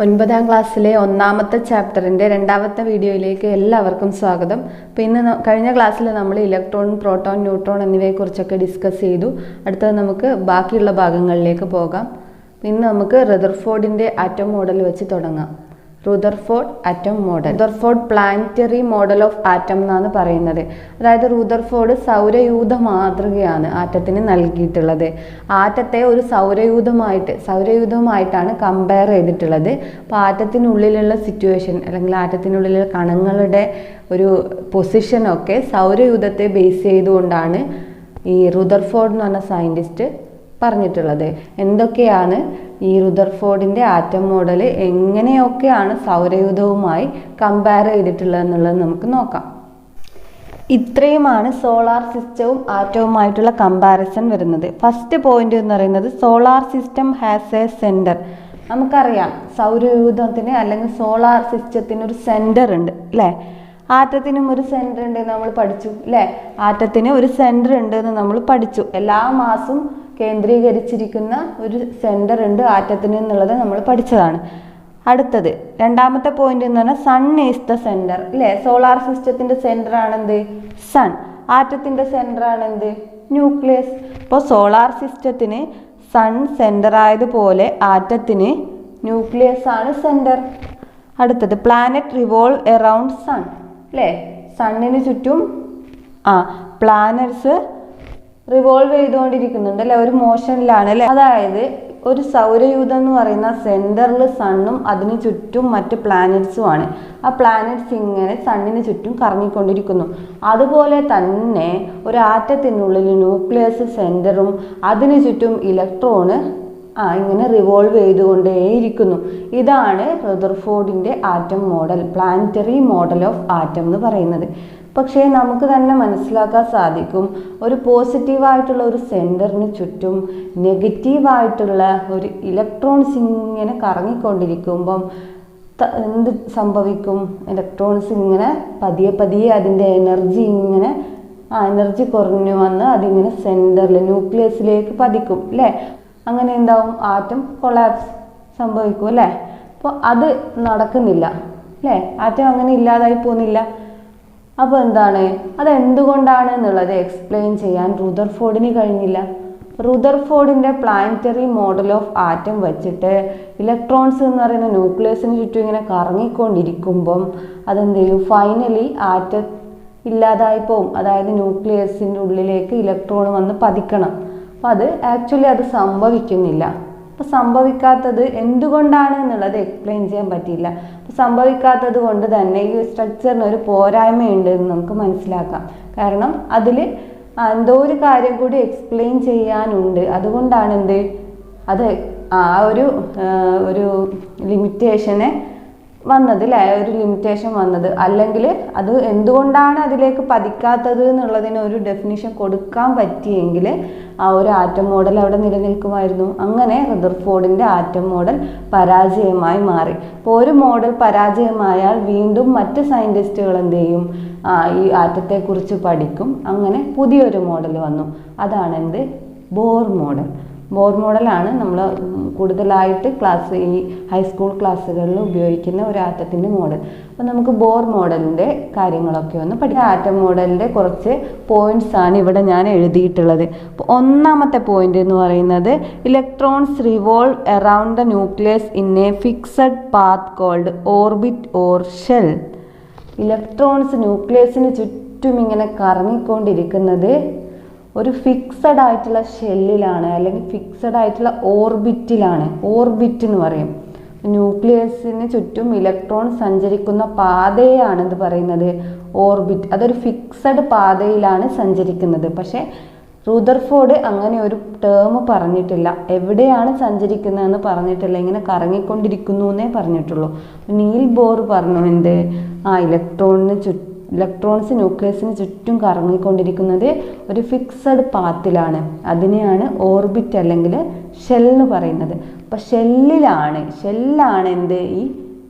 9ാം ക്ലാസ്സിലെ ഒന്നാമത്തെ ചാപ്റ്ററിൻ്റെ രണ്ടാമത്തെ വീഡിയോയിലേക്ക് എല്ലാവർക്കും സ്വാഗതം. അപ്പോൾ ഇന്ന് കഴിഞ്ഞ ക്ലാസ്സിൽ നമ്മൾ ഇലക്ട്രോൺ, പ്രോട്ടോൺ, ന്യൂട്രോൺ എന്നിവയെക്കുറിച്ചൊക്കെ ഡിസ്കസ് ചെയ്തു. അടുത്തത് നമുക്ക് ബാക്കിയുള്ള ഭാഗങ്ങളിലേക്ക് പോകാം. ഇന്ന് നമുക്ക് റദർഫോർഡിൻ്റെ ആറ്റം മോഡൽ വെച്ച് തുടങ്ങാം. Rutherford atom model, Rutherford planetary model of atom എന്നാണ് പറയുന്നത്. അതായത് റുദർഫോർഡ് സൗരയൂഥ മാതൃകയാണ് ആറ്റത്തിന് നൽകിയിട്ടുള്ളത്. ആറ്റത്തെ ഒരു സൗരയൂഥമായിട്ടാണ് കമ്പയർ ചെയ്തിട്ടുള്ളത്. അപ്പോൾ ആറ്റത്തിനുള്ളിലുള്ള സിറ്റുവേഷൻ അല്ലെങ്കിൽ ആറ്റത്തിനുള്ളിലുള്ള കണങ്ങളുടെ ഒരു പൊസിഷനൊക്കെ സൗരയൂഥത്തെ ബേസ് ചെയ്തുകൊണ്ടാണ് ഈ റുദർഫോർഡ് എന്ന് പറഞ്ഞ സയൻറ്റിസ്റ്റ് പറഞ്ഞിട്ടുള്ളത്. എന്തൊക്കെയാണ് ഈ റുദർഫോർഡിൻ്റെ ആറ്റം മോഡൽ, എങ്ങനെയൊക്കെയാണ് സൗരയൂഥവുമായി കമ്പയർ ചെയ്തിട്ടുള്ളത് എന്നുള്ളത് നമുക്ക് നോക്കാം. ഇത്രയുമാണ് സോളാർ സിസ്റ്റവും ആറ്റവുമായിട്ടുള്ള കമ്പാരിസൺ വരുന്നത്. ഫസ്റ്റ് പോയിന്റ് എന്ന് പറയുന്നത് solar system has A centre. നമുക്കറിയാം സൗരയൂഥത്തിന് അല്ലെങ്കിൽ സോളാർ സിസ്റ്റത്തിന് ഒരു സെൻറ്റർ ഉണ്ട് അല്ലേ. ആറ്റത്തിനും ഒരു സെൻറ്റർ ഉണ്ട് എന്ന് നമ്മൾ പഠിച്ചു അല്ലേ. ആറ്റത്തിന് ഒരു സെൻറ്റർ ഉണ്ട് എന്ന് നമ്മൾ പഠിച്ചു. എല്ലാ മാസും കേന്ദ്രീകരിച്ചിരിക്കുന്ന ഒരു സെൻറ്റർ ഉണ്ട് ആറ്റത്തിന് എന്നുള്ളത് നമ്മൾ പഠിച്ചതാണ്. അടുത്തത് രണ്ടാമത്തെ പോയിന്റ് എന്ന് പറഞ്ഞാൽ സൺ ഈസ് ദ സെൻറ്റർ അല്ലേ. സോളാർ സിസ്റ്റത്തിൻ്റെ സെൻറ്റർ ആണെന്ത്? സൺ. ആറ്റത്തിൻ്റെ സെൻറ്റർ ആണെന്ത്? ന്യൂക്ലിയസ്. ഇപ്പോൾ സോളാർ സിസ്റ്റത്തിന് സൺ സെൻറ്റർ ആയതുപോലെ ആറ്റത്തിന് ന്യൂക്ലിയസ് ആണ് സെൻറ്റർ. അടുത്തത് പ്ലാനറ്റ് റിവോൾവ് എറൗണ്ട് സൺ അല്ലേ. സണ്ണിന് ചുറ്റും പ്ലാനറ്റ്സ് റിവോൾവ് ചെയ്തുകൊണ്ടിരിക്കുന്നുണ്ട് അല്ലെ, ഒരു മോഷനിലാണ് അല്ലെ. അതായത് ഒരു സൗരയൂഥം എന്ന് പറയുന്ന സെൻറ്ററിൽ സണ്ണും അതിന് ചുറ്റും മറ്റ് പ്ലാനറ്റ്സും ആണ്. ആ പ്ലാനറ്റ്സ് ഇങ്ങനെ സണ്ണിന് ചുറ്റും കറങ്ങിക്കൊണ്ടിരിക്കുന്നു. അതുപോലെ തന്നെ ഒരു ആറ്റത്തിനുള്ളിൽ ന്യൂക്ലിയസ് സെൻറ്ററും അതിന് ചുറ്റും ഇലക്ട്രോണ് ഇങ്ങനെ റിവോൾവ് ചെയ്തുകൊണ്ടേയിരിക്കുന്നു. ഇതാണ് റദർഫോർഡിൻ്റെ atom model, planetary model of atom എന്ന് പറയുന്നത്. പക്ഷേ നമുക്ക് തന്നെ മനസ്സിലാക്കാൻ സാധിക്കും, ഒരു പോസിറ്റീവായിട്ടുള്ള ഒരു സെൻറ്ററിന് ചുറ്റും നെഗറ്റീവായിട്ടുള്ള ഒരു ഇലക്ട്രോൺസ് ഇങ്ങനെ കറങ്ങിക്കൊണ്ടിരിക്കുമ്പം എന്ത് സംഭവിക്കും? ഇലക്ട്രോൺസ് ഇങ്ങനെ പതിയെ അതിൻ്റെ എനർജി കുറഞ്ഞു വന്ന് അതിങ്ങനെ സെൻറ്ററിൽ ന്യൂക്ലിയസിലേക്ക് പതിക്കും അല്ലേ. അങ്ങനെ എന്താവും? ആറ്റം കൊളാപ്സ് സംഭവിക്കും അല്ലേ. അപ്പോൾ അത് നടക്കുന്നില്ല അല്ലേ. ആറ്റം അങ്ങനെ ഇല്ലാതായി പോകുന്നില്ല. അപ്പോൾ എന്താണ്, അതെന്തുകൊണ്ടാണ് എന്നുള്ളത് എക്സ്പ്ലെയിൻ ചെയ്യാൻ റുദർഫോർഡിന് കഴിഞ്ഞില്ല. റുദർഫോർഡിൻ്റെ പ്ലാനറ്ററി മോഡൽ ഓഫ് ആറ്റം വെച്ചിട്ട് ഇലക്ട്രോൺസ് എന്ന് പറയുന്ന ന്യൂക്ലിയസിന് ചുറ്റും ഇങ്ങനെ കറങ്ങിക്കൊണ്ടിരിക്കുമ്പം അതെന്ത് ചെയ്യും? ഫൈനലി ആറ്റം ഇല്ലാതായി പോവും. അതായത് ന്യൂക്ലിയസിൻ്റെ ഉള്ളിലേക്ക് ഇലക്ട്രോൺ വന്ന് പതിക്കണം. അപ്പോൾ അത് സംഭവിക്കുന്നില്ല. അപ്പോൾ സംഭവിക്കാത്തത് എന്തുകൊണ്ടാണ് എന്നുള്ളത് എക്സ്പ്ലെയിൻ ചെയ്യാൻ പറ്റിയില്ല. അപ്പോൾ സംഭവിക്കാത്തത് കൊണ്ട് തന്നെ ഈ സ്ട്രക്ചറിന് ഒരു പോരായ്മയുണ്ട് എന്ന് നമുക്ക് മനസ്സിലാക്കാം. കാരണം അതിൽ എന്തോ ഒരു കാര്യം കൂടി എക്സ്പ്ലെയിൻ ചെയ്യാനുണ്ട്. അതുകൊണ്ടാണ് അത് ഒരു ലിമിറ്റേഷനെ വന്നത് അല്ലേ, ഒരു ലിമിറ്റേഷൻ വന്നത്. അല്ലെങ്കിൽ അത് എന്തുകൊണ്ടാണ് അതിലേക്ക് പതിക്കാത്തത് എന്നുള്ളതിന് ഒരു ഡെഫിനിഷൻ കൊടുക്കാൻ പറ്റിയെങ്കിൽ ആ ഒരു ആറ്റം മോഡൽ അവിടെ നിലനിൽക്കുമായിരുന്നു. അങ്ങനെ റദർഫോർഡിൻ്റെ ആറ്റം മോഡൽ പരാജയമായി മാറി. അപ്പോൾ ഒരു മോഡൽ പരാജയമായാൽ വീണ്ടും മറ്റ് സയൻറ്റിസ്റ്റുകൾ എന്ത് ചെയ്യും? ഈ ആറ്റത്തെക്കുറിച്ച് പഠിക്കും. അങ്ങനെ പുതിയൊരു മോഡൽ വന്നു. അതാണ് ബോർ മോഡൽ. ബോർ മോഡലാണ് നമ്മൾ കൂടുതലായിട്ട് ഈ ഹൈസ്കൂൾ ക്ലാസ്സുകളിൽ ഉപയോഗിക്കുന്ന ഒരു ആറ്റത്തിൻ്റെ മോഡൽ. അപ്പോൾ നമുക്ക് ബോർ മോഡലിൻ്റെ കാര്യങ്ങളൊക്കെ ഒന്ന് പഠിക്കാം. ആറ്റം മോഡലിൻ്റെ കുറച്ച് പോയിന്റ്സ് ആണ് ഇവിടെ ഞാൻ എഴുതിയിട്ടുള്ളത്. അപ്പോൾ ഒന്നാമത്തെ പോയിന്റ് എന്ന് പറയുന്നത് electrons revolve around the nucleus in a fixed path called orbit or shell. Electrons ന്യൂക്ലിയസിന് ചുറ്റും ഇങ്ങനെ കറങ്ങിക്കൊണ്ടിരിക്കുന്നത് ഒരു ഫിക്സഡ് ആയിട്ടുള്ള ഷെല്ലിലാണ് അല്ലെങ്കിൽ ഫിക്സഡ് ആയിട്ടുള്ള ഓർബിറ്റിലാണ്. ഓർബിറ്റ് എന്ന് പറയും. ന്യൂക്ലിയസിന് ചുറ്റും ഇലക്ട്രോൺ സഞ്ചരിക്കുന്ന പാതയാണ് എന്ത് പറയുന്നത്? ഓർബിറ്റ്. അതൊരു ഫിക്സഡ് പാതയിലാണ് സഞ്ചരിക്കുന്നത്. പക്ഷേ റുദർഫോർഡ് അങ്ങനെ ഒരു ടേം പറഞ്ഞിട്ടില്ല. എവിടെയാണ് സഞ്ചരിക്കുന്നതെന്ന് പറഞ്ഞിട്ടില്ല. ഇങ്ങനെ കറങ്ങിക്കൊണ്ടിരിക്കുന്നു എന്നേ പറഞ്ഞിട്ടുള്ളൂ. നീൽ ബോർ പറഞ്ഞു ഇലക്ട്രോൺസ് ന്യൂക്ലിയസിന് ചുറ്റും കറങ്ങിക്കൊണ്ടിരിക്കുന്നത് ഒരു ഫിക്സഡ് പാത്തിലാണ്. അതിനെയാണ് ഓർബിറ്റ് അല്ലെങ്കിൽ ഷെൽ എന്ന് പറയുന്നത്. അപ്പോൾ ഷെല്ലാണ് ഈ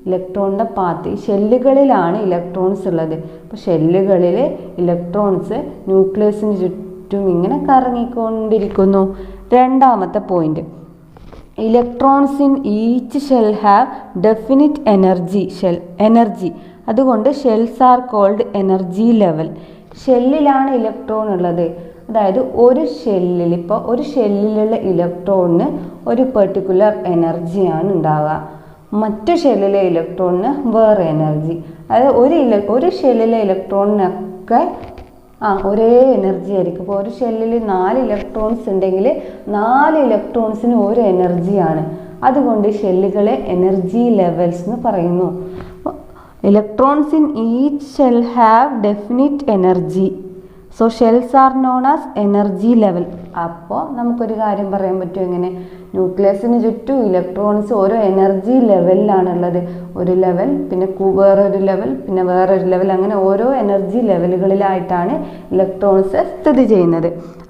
ഇലക്ട്രോണിൻ്റെ പാത്ത്. ഈ ഷെല്ലുകളിലാണ് ഇലക്ട്രോൺസ് ഉള്ളത്. അപ്പോൾ ഷെല്ലുകളിൽ ഇലക്ട്രോൺസ് ന്യൂക്ലിയസിന് ചുറ്റും ഇങ്ങനെ കറങ്ങിക്കൊണ്ടിരിക്കുന്നു. രണ്ടാമത്തെ point, electrons in each shell have definite energy. അതുകൊണ്ട് shells are called energy level. ഷെല്ലിലാണ് ഇലക്ട്രോൺ ഉള്ളത്. അതായത് ഒരു ഷെല്ലിലുള്ള ഇലക്ട്രോണിന് ഒരു പെർട്ടിക്കുലർ എനർജിയാണ് ഉണ്ടാവുക. മറ്റു ഷെല്ലിലെ ഇലക്ട്രോണിന് വേറെ എനർജി. അതായത് ഒരു ഷെല്ലിലെ ഇലക്ട്രോണിനൊക്കെ ഒരേ എനർജി ആയിരിക്കും. ഇപ്പോൾ ഒരു ഷെല്ലിൽ 4 ഇലക്ട്രോൺസ് ഉണ്ടെങ്കിൽ 4 ഇലക്ട്രോൺസിന് ഒരു എനർജിയാണ്. അതുകൊണ്ട് ഷെല്ലുകളെ എനർജി ലെവൽസ് എന്ന് പറയുന്നു. Electrons in each shell have definite energy. So shells R known as energy level. അപ്പോൾ നമുക്കൊരു കാര്യം പറയാൻ പറ്റും. എങ്ങനെ? ന്യൂക്ലിയസിന് ചുറ്റും ഇലക്ട്രോൺസ് ഓരോ എനർജി ലെവലിലാണുള്ളത്. ഒരു ലെവൽ, പിന്നെ വേറൊരു ലെവൽ, പിന്നെ വേറൊരു ലെവൽ, അങ്ങനെ ഓരോ എനർജി ലെവലുകളിലായിട്ടാണ് ഇലക്ട്രോൺസ് സ്ഥിതി ചെയ്യുന്നത്.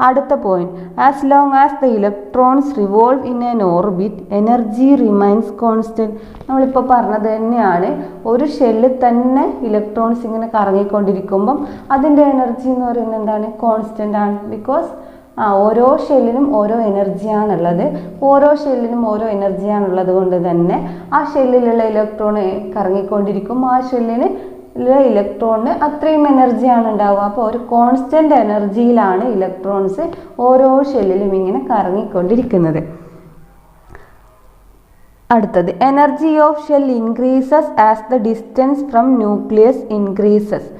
അടുത്ത point, as long as the electrons revolve in an orbit energy remains constant. നമ്മളിപ്പോൾ പറഞ്ഞത് തന്നെയാണ്. ഒരു ഷെല്ലിൽ തന്നെ ഇലക്ട്രോൺസ് ഇങ്ങനെ കറങ്ങിക്കൊണ്ടിരിക്കുമ്പം അതിൻ്റെ എനർജി എന്ന് പറയുന്നത് എന്താണ്? കോൺസ്റ്റന്റ് ആണ്. ബിക്കോസ് ഓരോ ഷെല്ലിനും ഓരോ എനർജിയാണുള്ളത്. ഓരോ ഷെല്ലിനും ഓരോ എനർജിയാണുള്ളത് കൊണ്ട് തന്നെ ആ ഷെല്ലിലുള്ള ഇലക്ട്രോൺ കറങ്ങിക്കൊണ്ടിരിക്കും. ആ ഷെല്ലിന് ഇലക്ട്രോണിന് അത്രയും എനർജിയാണ് ഉണ്ടാവുക. അപ്പോൾ ഒരു കോൺസ്റ്റന്റ് എനർജിയിലാണ് ഇലക്ട്രോൺസ് ഓരോ ഷെല്ലിലും ഇങ്ങനെ കറങ്ങിക്കൊണ്ടിരിക്കുന്നത്. അടുത്തത്, energy of shell increases as the distance from nucleus increases.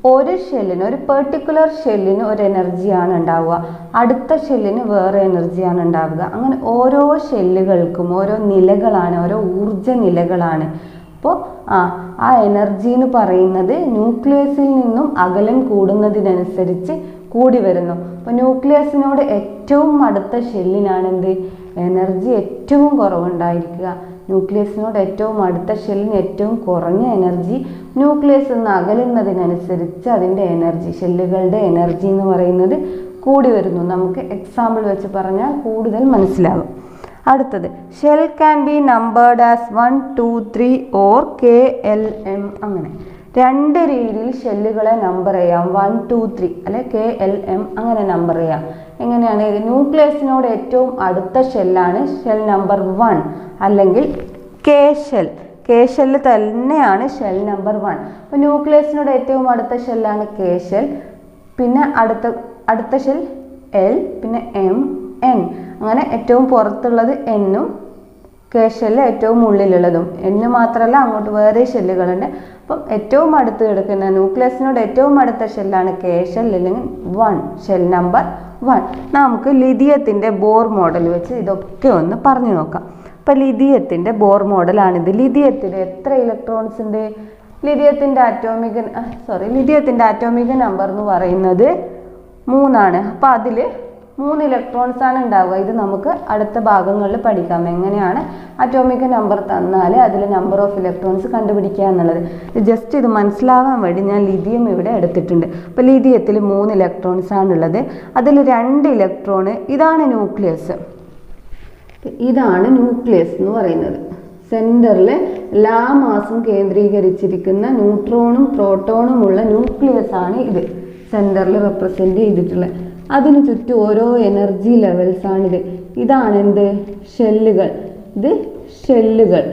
ഒരു ഷെല്ലിന്, ഒരു പെർട്ടിക്കുലർ ഷെല്ലിന് ഒരു എനർജിയാണ് ഉണ്ടാവുക, അടുത്ത ഷെല്ലിന് വേറെ എനർജിയാണ് ഉണ്ടാവുക. അങ്ങനെ ഓരോ ഷെല്ലുകൾക്കും ഓരോ നിലകളാണ്, ഓരോ ഊർജ നിലകളാണ്. അപ്പോൾ ആ എനർജി എന്ന് പറയുന്നത് ന്യൂക്ലിയസിൽ നിന്നും അകലം കൂടുന്നതിനനുസരിച്ച് കൂടി വരുന്നു. അപ്പോൾ ന്യൂക്ലിയസിനോട് ഏറ്റവും അടുത്ത ഷെല്ലിനാണ് എന്ത്? എനർജി ഏറ്റവും കുറവുണ്ടായിരിക്കുക. ന്യൂക്ലിയസിനോട് ഏറ്റവും അടുത്ത ഷെല്ലിന് ഏറ്റവും കുറഞ്ഞ എനർജി. ന്യൂക്ലിയസ് നിന്ന് അകലുന്നതിനനുസരിച്ച് അതിൻ്റെ എനർജി, ഷെല്ലുകളുടെ എനർജി എന്ന് പറയുന്നത് കൂടി വരുന്നു. നമുക്ക് എക്സാമ്പിൾ വെച്ച് പറഞ്ഞാൽ കൂടുതൽ മനസ്സിലാകും. അടുത്തത്, shell can be numbered as 1, 2, 3 or KLM. അങ്ങനെ 2 രീതിയിൽ ഷെല്ലുകളെ നമ്പർ ചെയ്യാം. 1, 2, 3 അല്ലെ KLM അങ്ങനെ നമ്പർ ചെയ്യാം. എങ്ങനെയാണ്? ന്യൂക്ലിയസിനോട് ഏറ്റവും അടുത്ത ഷെല്ലാണ് ഷെൽ നമ്പർ 1 അല്ലെങ്കിൽ K ഷെല്ല് തന്നെയാണ് ഷെൽ നമ്പർ 1. അപ്പോൾ ന്യൂക്ലിയസിനോട് ഏറ്റവും അടുത്ത ഷെല്ലാണ് K ഷെൽ, പിന്നെ അടുത്ത ഷെൽ L, പിന്നെ M, N. അങ്ങനെ ഏറ്റവും പുറത്തുള്ളത് N-ഉം K ഷെല്ല് ഏറ്റവും ഉള്ളിലുള്ളതും. N മാത്രമല്ല, അങ്ങോട്ട് വേറെ ഷെല്ലുകളുണ്ട്. അപ്പം ഏറ്റവും അടുത്ത് കിടക്കുന്ന ന്യൂക്ലിയസിനോട് ഏറ്റവും അടുത്ത ഷെല്ലാണ് K ഷെൽ അല്ലെങ്കിൽ 1, ഷെൽ നമ്പർ 1. നമുക്ക് ലിഥിയത്തിൻ്റെ ബോർ മോഡൽ വെച്ച് ഇതൊക്കെ ഒന്ന് പറഞ്ഞു നോക്കാം. അപ്പോൾ ലിഥിയത്തിൻ്റെ ബോർ മോഡലാണിത്. ലിഥിയത്തിന് എത്ര ഇലക്ട്രോൺസ് ഉണ്ട്? ലിഥിയത്തിൻ്റെ ആറ്റോമിക നമ്പർ എന്ന് പറയുന്നത് 3 ആണ്. അപ്പോൾ അതിൽ 3 ഇലക്ട്രോൺസ് ആണ് ഉണ്ടാവുക. ഇത് നമുക്ക് അടുത്ത ഭാഗങ്ങളിൽ പഠിക്കാം. എങ്ങനെയാണ് അറ്റോമിക നമ്പർ തന്നാൽ അതിൽ നമ്പർ ഓഫ് ഇലക്ട്രോൺസ് കണ്ടുപിടിക്കുക എന്നുള്ളത്. ജസ്റ്റ് ഇത് മനസ്സിലാവാൻ വേണ്ടി ഞാൻ ലിഥിയം ഇവിടെ എടുത്തിട്ടുണ്ട്. അപ്പോൾ ലിഥിയത്തിൽ 3 ഇലക്ട്രോൺസ് ആണുള്ളത്. അതിൽ 2 ഇലക്ട്രോൺ, ഇതാണ് ന്യൂക്ലിയസ്. ഇതാണ് ന്യൂക്ലിയസ് എന്ന് പറയുന്നത്. സെൻറ്ററിൽ എല്ലാ മാസും കേന്ദ്രീകരിച്ചിരിക്കുന്ന ന്യൂട്രോണും പ്രോട്ടോണും ഉള്ള ന്യൂക്ലിയസ് ആണ് ഇത് സെൻറ്ററിൽ റെപ്രസെൻ്റ് ചെയ്തിട്ടുള്ളത്. അതിന് ചുറ്റും ഓരോ എനർജി ലെവൽസ് ആണിത്. ഇതാണ് എന്ത്? ഷെല്ലുകൾ. ഇത് ഷെല്ലുകൾ.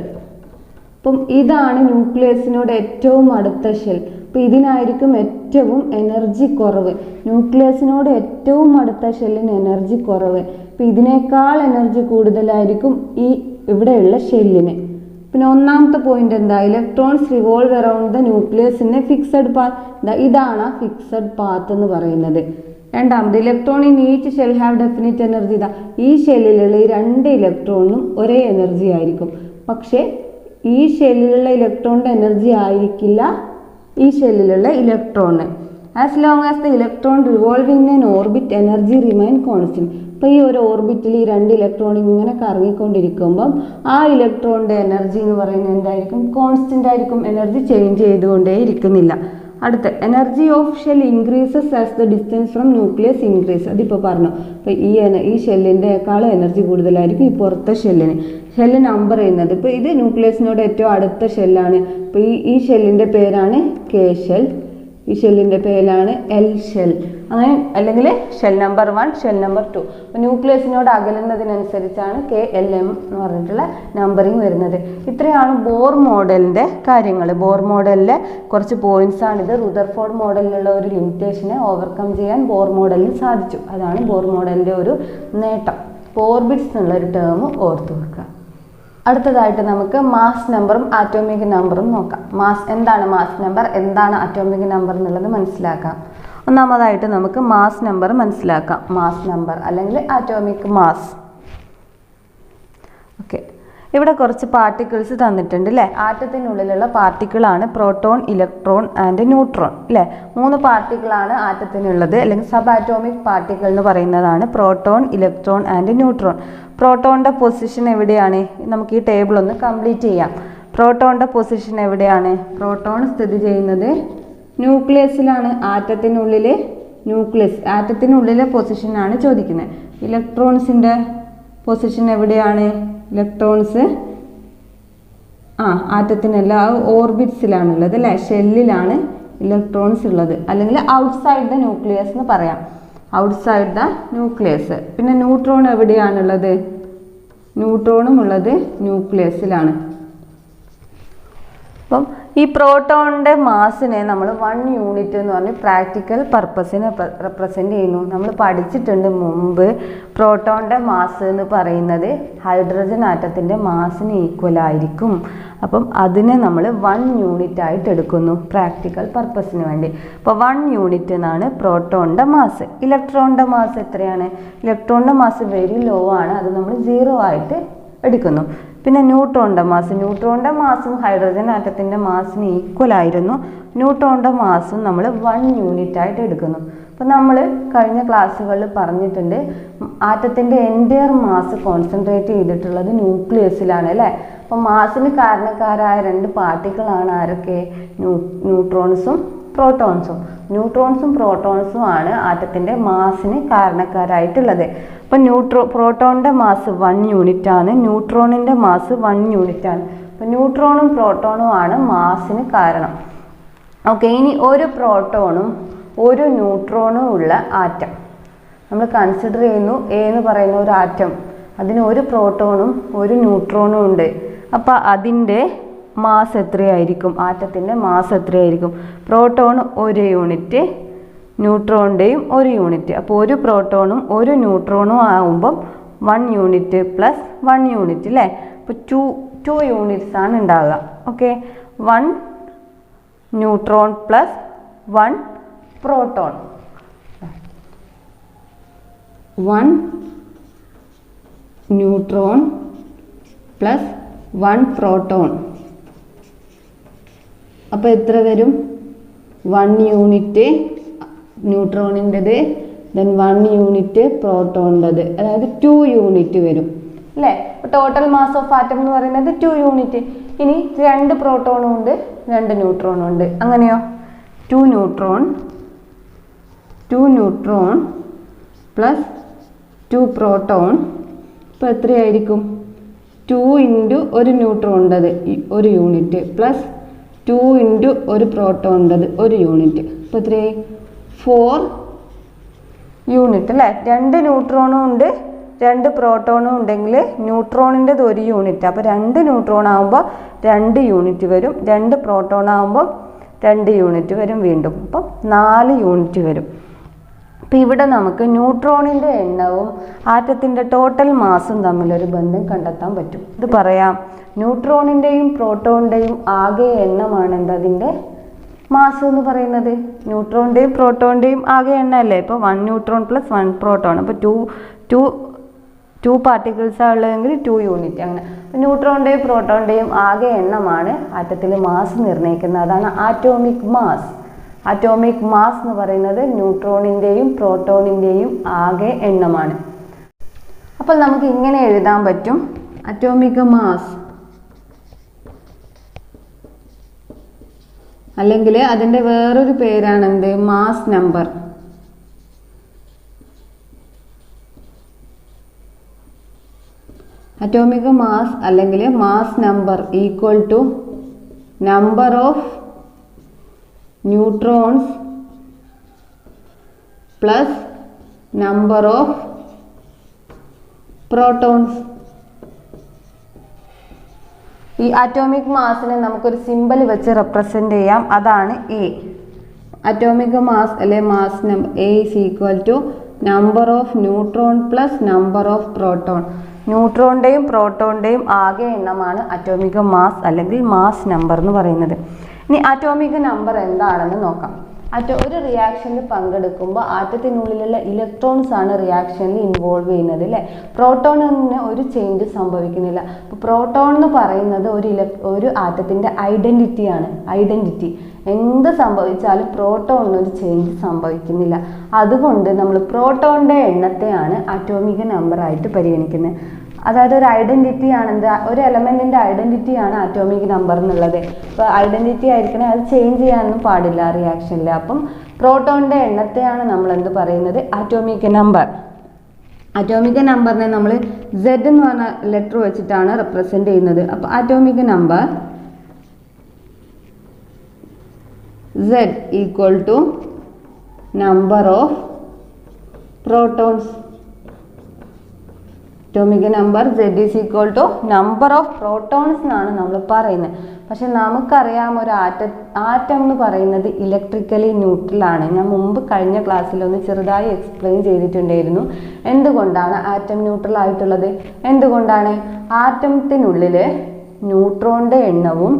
അപ്പം ഇതാണ് ന്യൂക്ലിയസിനോട് ഏറ്റവും അടുത്ത ഷെൽ. അപ്പം ഇതിനായിരിക്കും ഏറ്റവും എനർജി കുറവ്. ന്യൂക്ലിയസിനോട് ഏറ്റവും അടുത്ത ഷെല്ലിന് എനർജി കുറവ്. അപ്പം ഇതിനേക്കാൾ എനർജി കൂടുതലായിരിക്കും ഇവിടെയുള്ള ഷെല്ലിന്. പിന്നെ ഒന്നാമത്തെ പോയിന്റ് എന്താ? Electrons revolve around the nucleus in a fixed path. ഇതാണ് ആ ഫിക്സഡ് പാത്ത് എന്ന് പറയുന്നത്. രണ്ടാമത്, electron in each shell have definite energy. ഈ ഷെല്ലിലുള്ള ഈ 2 ഇലക്ട്രോണിനും ഒരേ എനർജി ആയിരിക്കും. പക്ഷേ ഈ ഷെല്ലിലുള്ള ഇലക്ട്രോണിൻ്റെ എനർജി ആയിരിക്കില്ല ഈ ഷെല്ലിലുള്ള ഇലക്ട്രോണിന്. As long as the electron revolving in orbit energy remain constant. അപ്പോൾ ഈ ഒരു ഓർബിറ്റിൽ ഈ 2 ഇലക്ട്രോൺ ഇങ്ങനെ കറങ്ങിക്കൊണ്ടിരിക്കുമ്പം ആ ഇലക്ട്രോണിൻ്റെ എനർജി എന്ന് പറയുന്നത് എന്തായിരിക്കും? കോൺസ്റ്റന്റ് ആയിരിക്കും. എനർജി ചേഞ്ച് ചെയ്തുകൊണ്ടേ ഇരിക്കുന്നില്ല. അടുത്ത, energy of shell increases as the distance from nucleus increase. അതിപ്പോൾ പറഞ്ഞു. അപ്പോൾ ഈ ഷെല്ലിൻ്റെക്കാളും എനർജി കൂടുതലായിരിക്കും ഈ പുറത്തെ ഷെല്ലിന്. ഷെല്ല് നമ്പർ ചെയ്യുന്നത്, ഇപ്പോൾ ഇത് ന്യൂക്ലിയസിനോട് ഏറ്റവും അടുത്ത ഷെല്ലാണ്. അപ്പോൾ ഈ ഷെല്ലിൻ്റെ പേരാണ് K ഷെൽ. ഈ ഷെല്ലിൻ്റെ പേരാണ് എൽ ഷെൽ. അങ്ങനെ അല്ലെങ്കിൽ ഷെൽ നമ്പർ 1, ഷെൽ നമ്പർ 2. അപ്പോൾ ന്യൂക്ലിയസിനോട് അകലുന്നതിനനുസരിച്ചാണ് KLM എന്ന് പറഞ്ഞിട്ടുള്ള നമ്പറിങ് വരുന്നത്. ഇത്രയാണ് ബോർ മോഡലിൻ്റെ കാര്യങ്ങൾ. ബോർ മോഡലിലെ കുറച്ച് പോയിന്റ്സ് ആണിത്. റുദർഫോർഡ് മോഡലിലുള്ള ഒരു ലിമിറ്റേഷനെ ഓവർകം ചെയ്യാൻ ബോർ മോഡലിന് സാധിച്ചു. അതാണ് ബോർ മോഡലിൻ്റെ ഒരു നേട്ടം. ഓർബിറ്റ്സ് എന്നുള്ള ഒരു ടേം ഓർത്തു വെക്കുക. അടുത്തതായിട്ട് നമുക്ക് മാസ് നമ്പറും ആറ്റോമിക് നമ്പറും നോക്കാം. എന്താണ് മാസ് നമ്പർ, എന്താണ് ആറ്റോമിക് നമ്പർ എന്നുള്ളത് മനസ്സിലാക്കാം. ഒന്നാമതായിട്ട് നമുക്ക് മാസ് നമ്പർ മനസ്സിലാക്കാം. മാസ് നമ്പർ അല്ലെങ്കിൽ ആറ്റോമിക് മാസ്. ഓക്കെ, ഇവിടെ കുറച്ച് പാർട്ടിക്കിൾസ് തന്നിട്ടുണ്ട് അല്ലേ. ആറ്റത്തിനുള്ളിലുള്ള പാർട്ടിക്കിളാണ് പ്രോട്ടോൺ, ഇലക്ട്രോൺ ആൻഡ് ന്യൂട്രോൺ അല്ലേ. 3 പാർട്ടിക്കിളാണ് ആറ്റത്തിനുള്ളത്, അല്ലെങ്കിൽ സബ് ആറ്റോമിക് പാർട്ടിക്കിൾ എന്ന് പറയുന്നതാണ് പ്രോട്ടോൺ, ഇലക്ട്രോൺ ആൻഡ് ന്യൂട്രോൺ. പ്രോട്ടോണിൻ്റെ പൊസിഷൻ എവിടെയാണ്? നമുക്ക് ഈ ടേബിൾ ഒന്ന് കംപ്ലീറ്റ് ചെയ്യാം. പ്രോട്ടോണിൻ്റെ പൊസിഷൻ എവിടെയാണ്? പ്രോട്ടോൺ സ്ഥിതി ചെയ്യുന്നത് ന്യൂക്ലിയസിലാണ്. ആറ്റത്തിനുള്ളിൽ ആറ്റത്തിനുള്ളിലെ പൊസിഷനാണ് ചോദിക്കുന്നത്. ഇലക്ട്രോൺസിൻ്റെ പൊസിഷൻ എവിടെയാണ്? ഇലക്ട്രോൺസ് ആറ്റത്തിനല്ല, ഓർബിറ്റ്സിലാണുള്ളത് അല്ലേ. ഷെല്ലിലാണ് ഇലക്ട്രോൺസ് ഉള്ളത്, അല്ലെങ്കിൽ ഔട്ട്സൈഡ് ദ ന്യൂക്ലിയസ് എന്ന് പറയാം. Outside the nucleus. പിന്നെ ന്യൂട്രോൺ എവിടെയാണുള്ളത്? ന്യൂട്രോണും ഉള്ളത് ന്യൂക്ലിയസിലാണ്. അപ്പം ഈ പ്രോട്ടോണിൻ്റെ മാസിനെ നമ്മൾ 1 യൂണിറ്റ് എന്ന് പറഞ്ഞ് പ്രാക്ടിക്കൽ പർപ്പസിനെ റെപ്രസെൻ്റ് ചെയ്യുന്നു. നമ്മൾ പഠിച്ചിട്ടുണ്ട് മുമ്പ്. പ്രോട്ടോണിൻ്റെ മാസ് എന്ന് പറയുന്നത് ഹൈഡ്രജൻ ആറ്റത്തിൻ്റെ മാസിന് ഈക്വൽ ആയിരിക്കും. അപ്പം അതിനെ നമ്മൾ 1 യൂണിറ്റ് ആയിട്ട് എടുക്കുന്നു പ്രാക്ടിക്കൽ പർപ്പസിന് വേണ്ടി. അപ്പോൾ 1 യൂണിറ്റ് എന്നാണ് പ്രോട്ടോണിൻ്റെ മാസ്. ഇലക്ട്രോണിൻ്റെ മാസ് എത്രയാണ്? ഇലക്ട്രോണിൻ്റെ മാസ് വെരി ലോ ആണ്, അത് നമ്മൾ 0 ആയിട്ട് എടുക്കുന്നു. പിന്നെ ന്യൂട്രോണിൻ്റെ മാസും ഹൈഡ്രജൻ ആറ്റത്തിൻ്റെ മാസിന് ഈക്വൽ ആയിരുന്നു. ന്യൂട്രോണിൻ്റെ മാസും നമ്മൾ 1 യൂണിറ്റ് ആയിട്ട് എടുക്കുന്നു. അപ്പോൾ നമ്മൾ കഴിഞ്ഞ ക്ലാസ്സുകളിൽ പറഞ്ഞിട്ടുണ്ട്, ആറ്റത്തിൻ്റെ എൻറ്റയർ മാസ് കോൺസെൻട്രേറ്റ് ചെയ്തിട്ടുള്ളത് ന്യൂക്ലിയസിലാണ് അല്ലേ. അപ്പോൾ മാസിന് കാരണക്കാരായ 2 പാർട്ടിക്കിളാണ് ആരൊക്കെ? ന്യൂട്രോൺസും പ്രോട്ടോൺസും ആണ് ആറ്റത്തിൻ്റെ മാസിന് കാരണക്കാരായിട്ടുള്ളത്. അപ്പം പ്രോട്ടോണിൻ്റെ മാസ് 1 യൂണിറ്റ് ആണ്, ന്യൂട്രോണിൻ്റെ മാസ് 1 യൂണിറ്റ് ആണ്. അപ്പം ന്യൂട്രോണും പ്രോട്ടോണും ആണ് മാസിന് കാരണം. ഓക്കെ, ഇനി ഒരു പ്രോട്ടോണും ഒരു ന്യൂട്രോണും ഉള്ള ആറ്റം നമ്മൾ കൺസിഡർ ചെയ്യുന്നു. എ എന്ന് പറയുന്ന ഒരു ആറ്റം, അതിന് ഒരു പ്രോട്ടോണും ഒരു ന്യൂട്രോണും ഉണ്ട്. അപ്പോൾ അതിൻ്റെ മാസ് എത്രയായിരിക്കും? ആറ്റത്തിൻ്റെ മാസ് എത്രയായിരിക്കും? പ്രോട്ടോൺ 1 യൂണിറ്റ്, ന്യൂട്രോണിൻ്റെയും 1 യൂണിറ്റ്. അപ്പോൾ ഒരു പ്രോട്ടോണും ഒരു ന്യൂട്രോണും ആകുമ്പം 1 യൂണിറ്റ് പ്ലസ് 1 യൂണിറ്റ് അല്ലേ. അപ്പോൾ 2 യൂണിറ്റ്സ് ആണ് ഉണ്ടാവുക. Okay, 1 neutron plus 1 proton. 1 neutron plus 1 proton. അപ്പോൾ എത്ര വരും? 1 യൂണിറ്റ് ന്യൂട്രോണിൻ്റെത്, ദെൻ 1 യൂണിറ്റ് പ്രോട്ടോണിൻ്റെത്, അതായത് 2 യൂണിറ്റ് വരും അല്ലേ. ടോട്ടൽ മാസ് ഓഫ് ആറ്റം എന്ന് പറയുന്നത് 2 യൂണിറ്റ്. ഇനി 2 പ്രോട്ടോണും ഉണ്ട്, 2 ന്യൂട്രോണും ഉണ്ട്. അങ്ങനെയോ? 2 ന്യൂട്രോൺ പ്ലസ് 2 പ്രോട്ടോൺ. ഇപ്പോൾ എത്രയായിരിക്കും? 2 ഇൻറ്റു ഒരു ന്യൂട്രോണിൻ്റെത് 1 യൂണിറ്റ് പ്ലസ് 2 ഇൻറ്റു ഒരു പ്രോട്ടോണിൻ്റെത് 1 യൂണിറ്റ്. ഇപ്പോൾ എത്രയായി? 4 യൂണിറ്റ് അല്ലേ. 2 ന്യൂട്രോണും ഉണ്ട്, 2 പ്രോട്ടോണും ഉണ്ടെങ്കിൽ ന്യൂട്രോണിൻ്റെത് 1 യൂണിറ്റ്. അപ്പോൾ 2 ന്യൂട്രോൺ ആകുമ്പോൾ 2 യൂണിറ്റ് വരും, 2 പ്രോട്ടോൺ ആകുമ്പോൾ 2 യൂണിറ്റ് വരും വീണ്ടും. അപ്പം 4 യൂണിറ്റ് വരും. അപ്പോൾ ഇവിടെ നമുക്ക് ന്യൂട്രോണിൻ്റെ എണ്ണവും ആറ്റത്തിൻ്റെ ടോട്ടൽ മാസും തമ്മിലൊരു ബന്ധം കണ്ടെത്താൻ പറ്റും. ഇത് പറയാം, ന്യൂട്രോണിൻ്റെയും പ്രോട്ടോണിൻ്റെയും ആകെ എണ്ണമാണ് അതിൻ്റെ മാസ് എന്ന് പറയുന്നത്. ന്യൂട്രോണിൻ്റെയും പ്രോട്ടോണിൻ്റെയും ആകെ എണ്ണ അല്ലേ. ഇപ്പോൾ 1 ന്യൂട്രോൺ പ്ലസ് 1 പ്രോട്ടോൺ. അപ്പോൾ 2 പാർട്ടിക്കിൾസാണ് ഉള്ളതെങ്കിൽ 2 യൂണിറ്റ്. അങ്ങനെ ന്യൂട്രോണിൻ്റെയും പ്രോട്ടോണിൻ്റെയും ആകെ എണ്ണമാണ് ആറ്റത്തിൽ മാസ് നിർണ്ണയിക്കുന്നത്. അതാണ് ആറ്റോമിക് മാസ്. ആറ്റോമിക് മാസ് എന്ന് പറയുന്നത് ന്യൂട്രോണിൻ്റെയും പ്രോട്ടോണിൻ്റെയും ആകെ എണ്ണമാണ്. അപ്പോൾ നമുക്ക് ഇങ്ങനെ എഴുതാൻ പറ്റും, അറ്റോമിക് മാസ് അല്ലെങ്കിൽ അതിൻ്റെ വേറൊരു പേരാണ് എന്ത്? Mass number. അറ്റോമിക് മാസ് അല്ലെങ്കിൽ mass number equal to number of neutrons plus number of protons. ഈ അറ്റോമിക് മാസിനെ നമുക്കൊരു സിമ്പൽ വെച്ച് റെപ്രസെൻ്റ് ചെയ്യാം, അതാണ് എ. അറ്റോമിക് മാസ് അല്ലെ mass number A is equal to number of neutron plus number of proton. ന്യൂട്രോണിൻ്റെയും പ്രോട്ടോണിൻ്റെയും ആകെ എണ്ണമാണ് അറ്റോമിക് മാസ് അല്ലെങ്കിൽ മാസ് നമ്പർ എന്ന് പറയുന്നത്. ഇനി അറ്റോമിക് നമ്പർ എന്താണെന്ന് നോക്കാം. ഒരു റിയാക്ഷനിൽ പങ്കെടുക്കുമ്പോൾ ആറ്റത്തിനുള്ളിലുള്ള ഇലക്ട്രോൺസ് ആണ് റിയാക്ഷനിൽ ഇൻവോൾവ് ചെയ്യുന്നത് അല്ലേ. പ്രോട്ടോണിന് ഒരു ചേഞ്ച് സംഭവിക്കുന്നില്ല. അപ്പോൾ പ്രോട്ടോൺ എന്ന് പറയുന്നത് ഒരു ആറ്റത്തിൻ്റെ ഐഡൻറ്റിറ്റിയാണ്. ഐഡൻറ്റിറ്റി എന്ത് സംഭവിച്ചാലും പ്രോട്ടോണിന് ഒരു ചേഞ്ച് സംഭവിക്കുന്നില്ല. അതുകൊണ്ട് നമ്മൾ പ്രോട്ടോണിൻ്റെ എണ്ണത്തെയാണ് അറ്റോമിക് നമ്പറായിട്ട് പരിഗണിക്കുന്നത്. അതായത് ഒരു ഐഡൻറ്റിറ്റി ആണ്, എന്താ ഒരു എലമെൻറ്റിൻ്റെ ഐഡൻറ്റിറ്റിയാണ് അറ്റോമിക് നമ്പർ എന്നുള്ളത്. ഇപ്പോൾ ഐഡൻറ്റിറ്റി ആയിരിക്കണേ അത് ചേഞ്ച് ചെയ്യാനൊന്നും പാടില്ല റിയാക്ഷനിൽ. അപ്പം പ്രോട്ടോണിൻ്റെ എണ്ണത്തെയാണ് നമ്മൾ എന്ത് പറയുന്നത്, അറ്റോമിക് നമ്പർ. അറ്റോമിക് നമ്പറിനെ നമ്മൾ Z എന്ന് പറഞ്ഞ ലെറ്റർ വെച്ചിട്ടാണ് റെപ്രസെൻ്റ് ചെയ്യുന്നത്. അപ്പോൾ atomic number Z equal to number of protons. Atomic number Z is equal to number of protons എന്നാണ് നമ്മൾ പറയുന്നത്. പക്ഷെ നമുക്കറിയാം ഒരു ആറ്റം എന്ന് പറയുന്നത് ഇലക്ട്രിക്കലി ന്യൂട്രലാണ്. ഞാൻ മുമ്പ് കഴിഞ്ഞ ക്ലാസ്സിലൊന്ന് ചെറുതായി എക്സ്പ്ലെയിൻ ചെയ്തിട്ടുണ്ടായിരുന്നു എന്തുകൊണ്ടാണ് ആറ്റം ന്യൂട്രൽ ആയിട്ടുള്ളത്. എന്തുകൊണ്ടാണ് ആറ്റത്തിനുള്ളിൽ ന്യൂട്രോണിൻ്റെ എണ്ണവും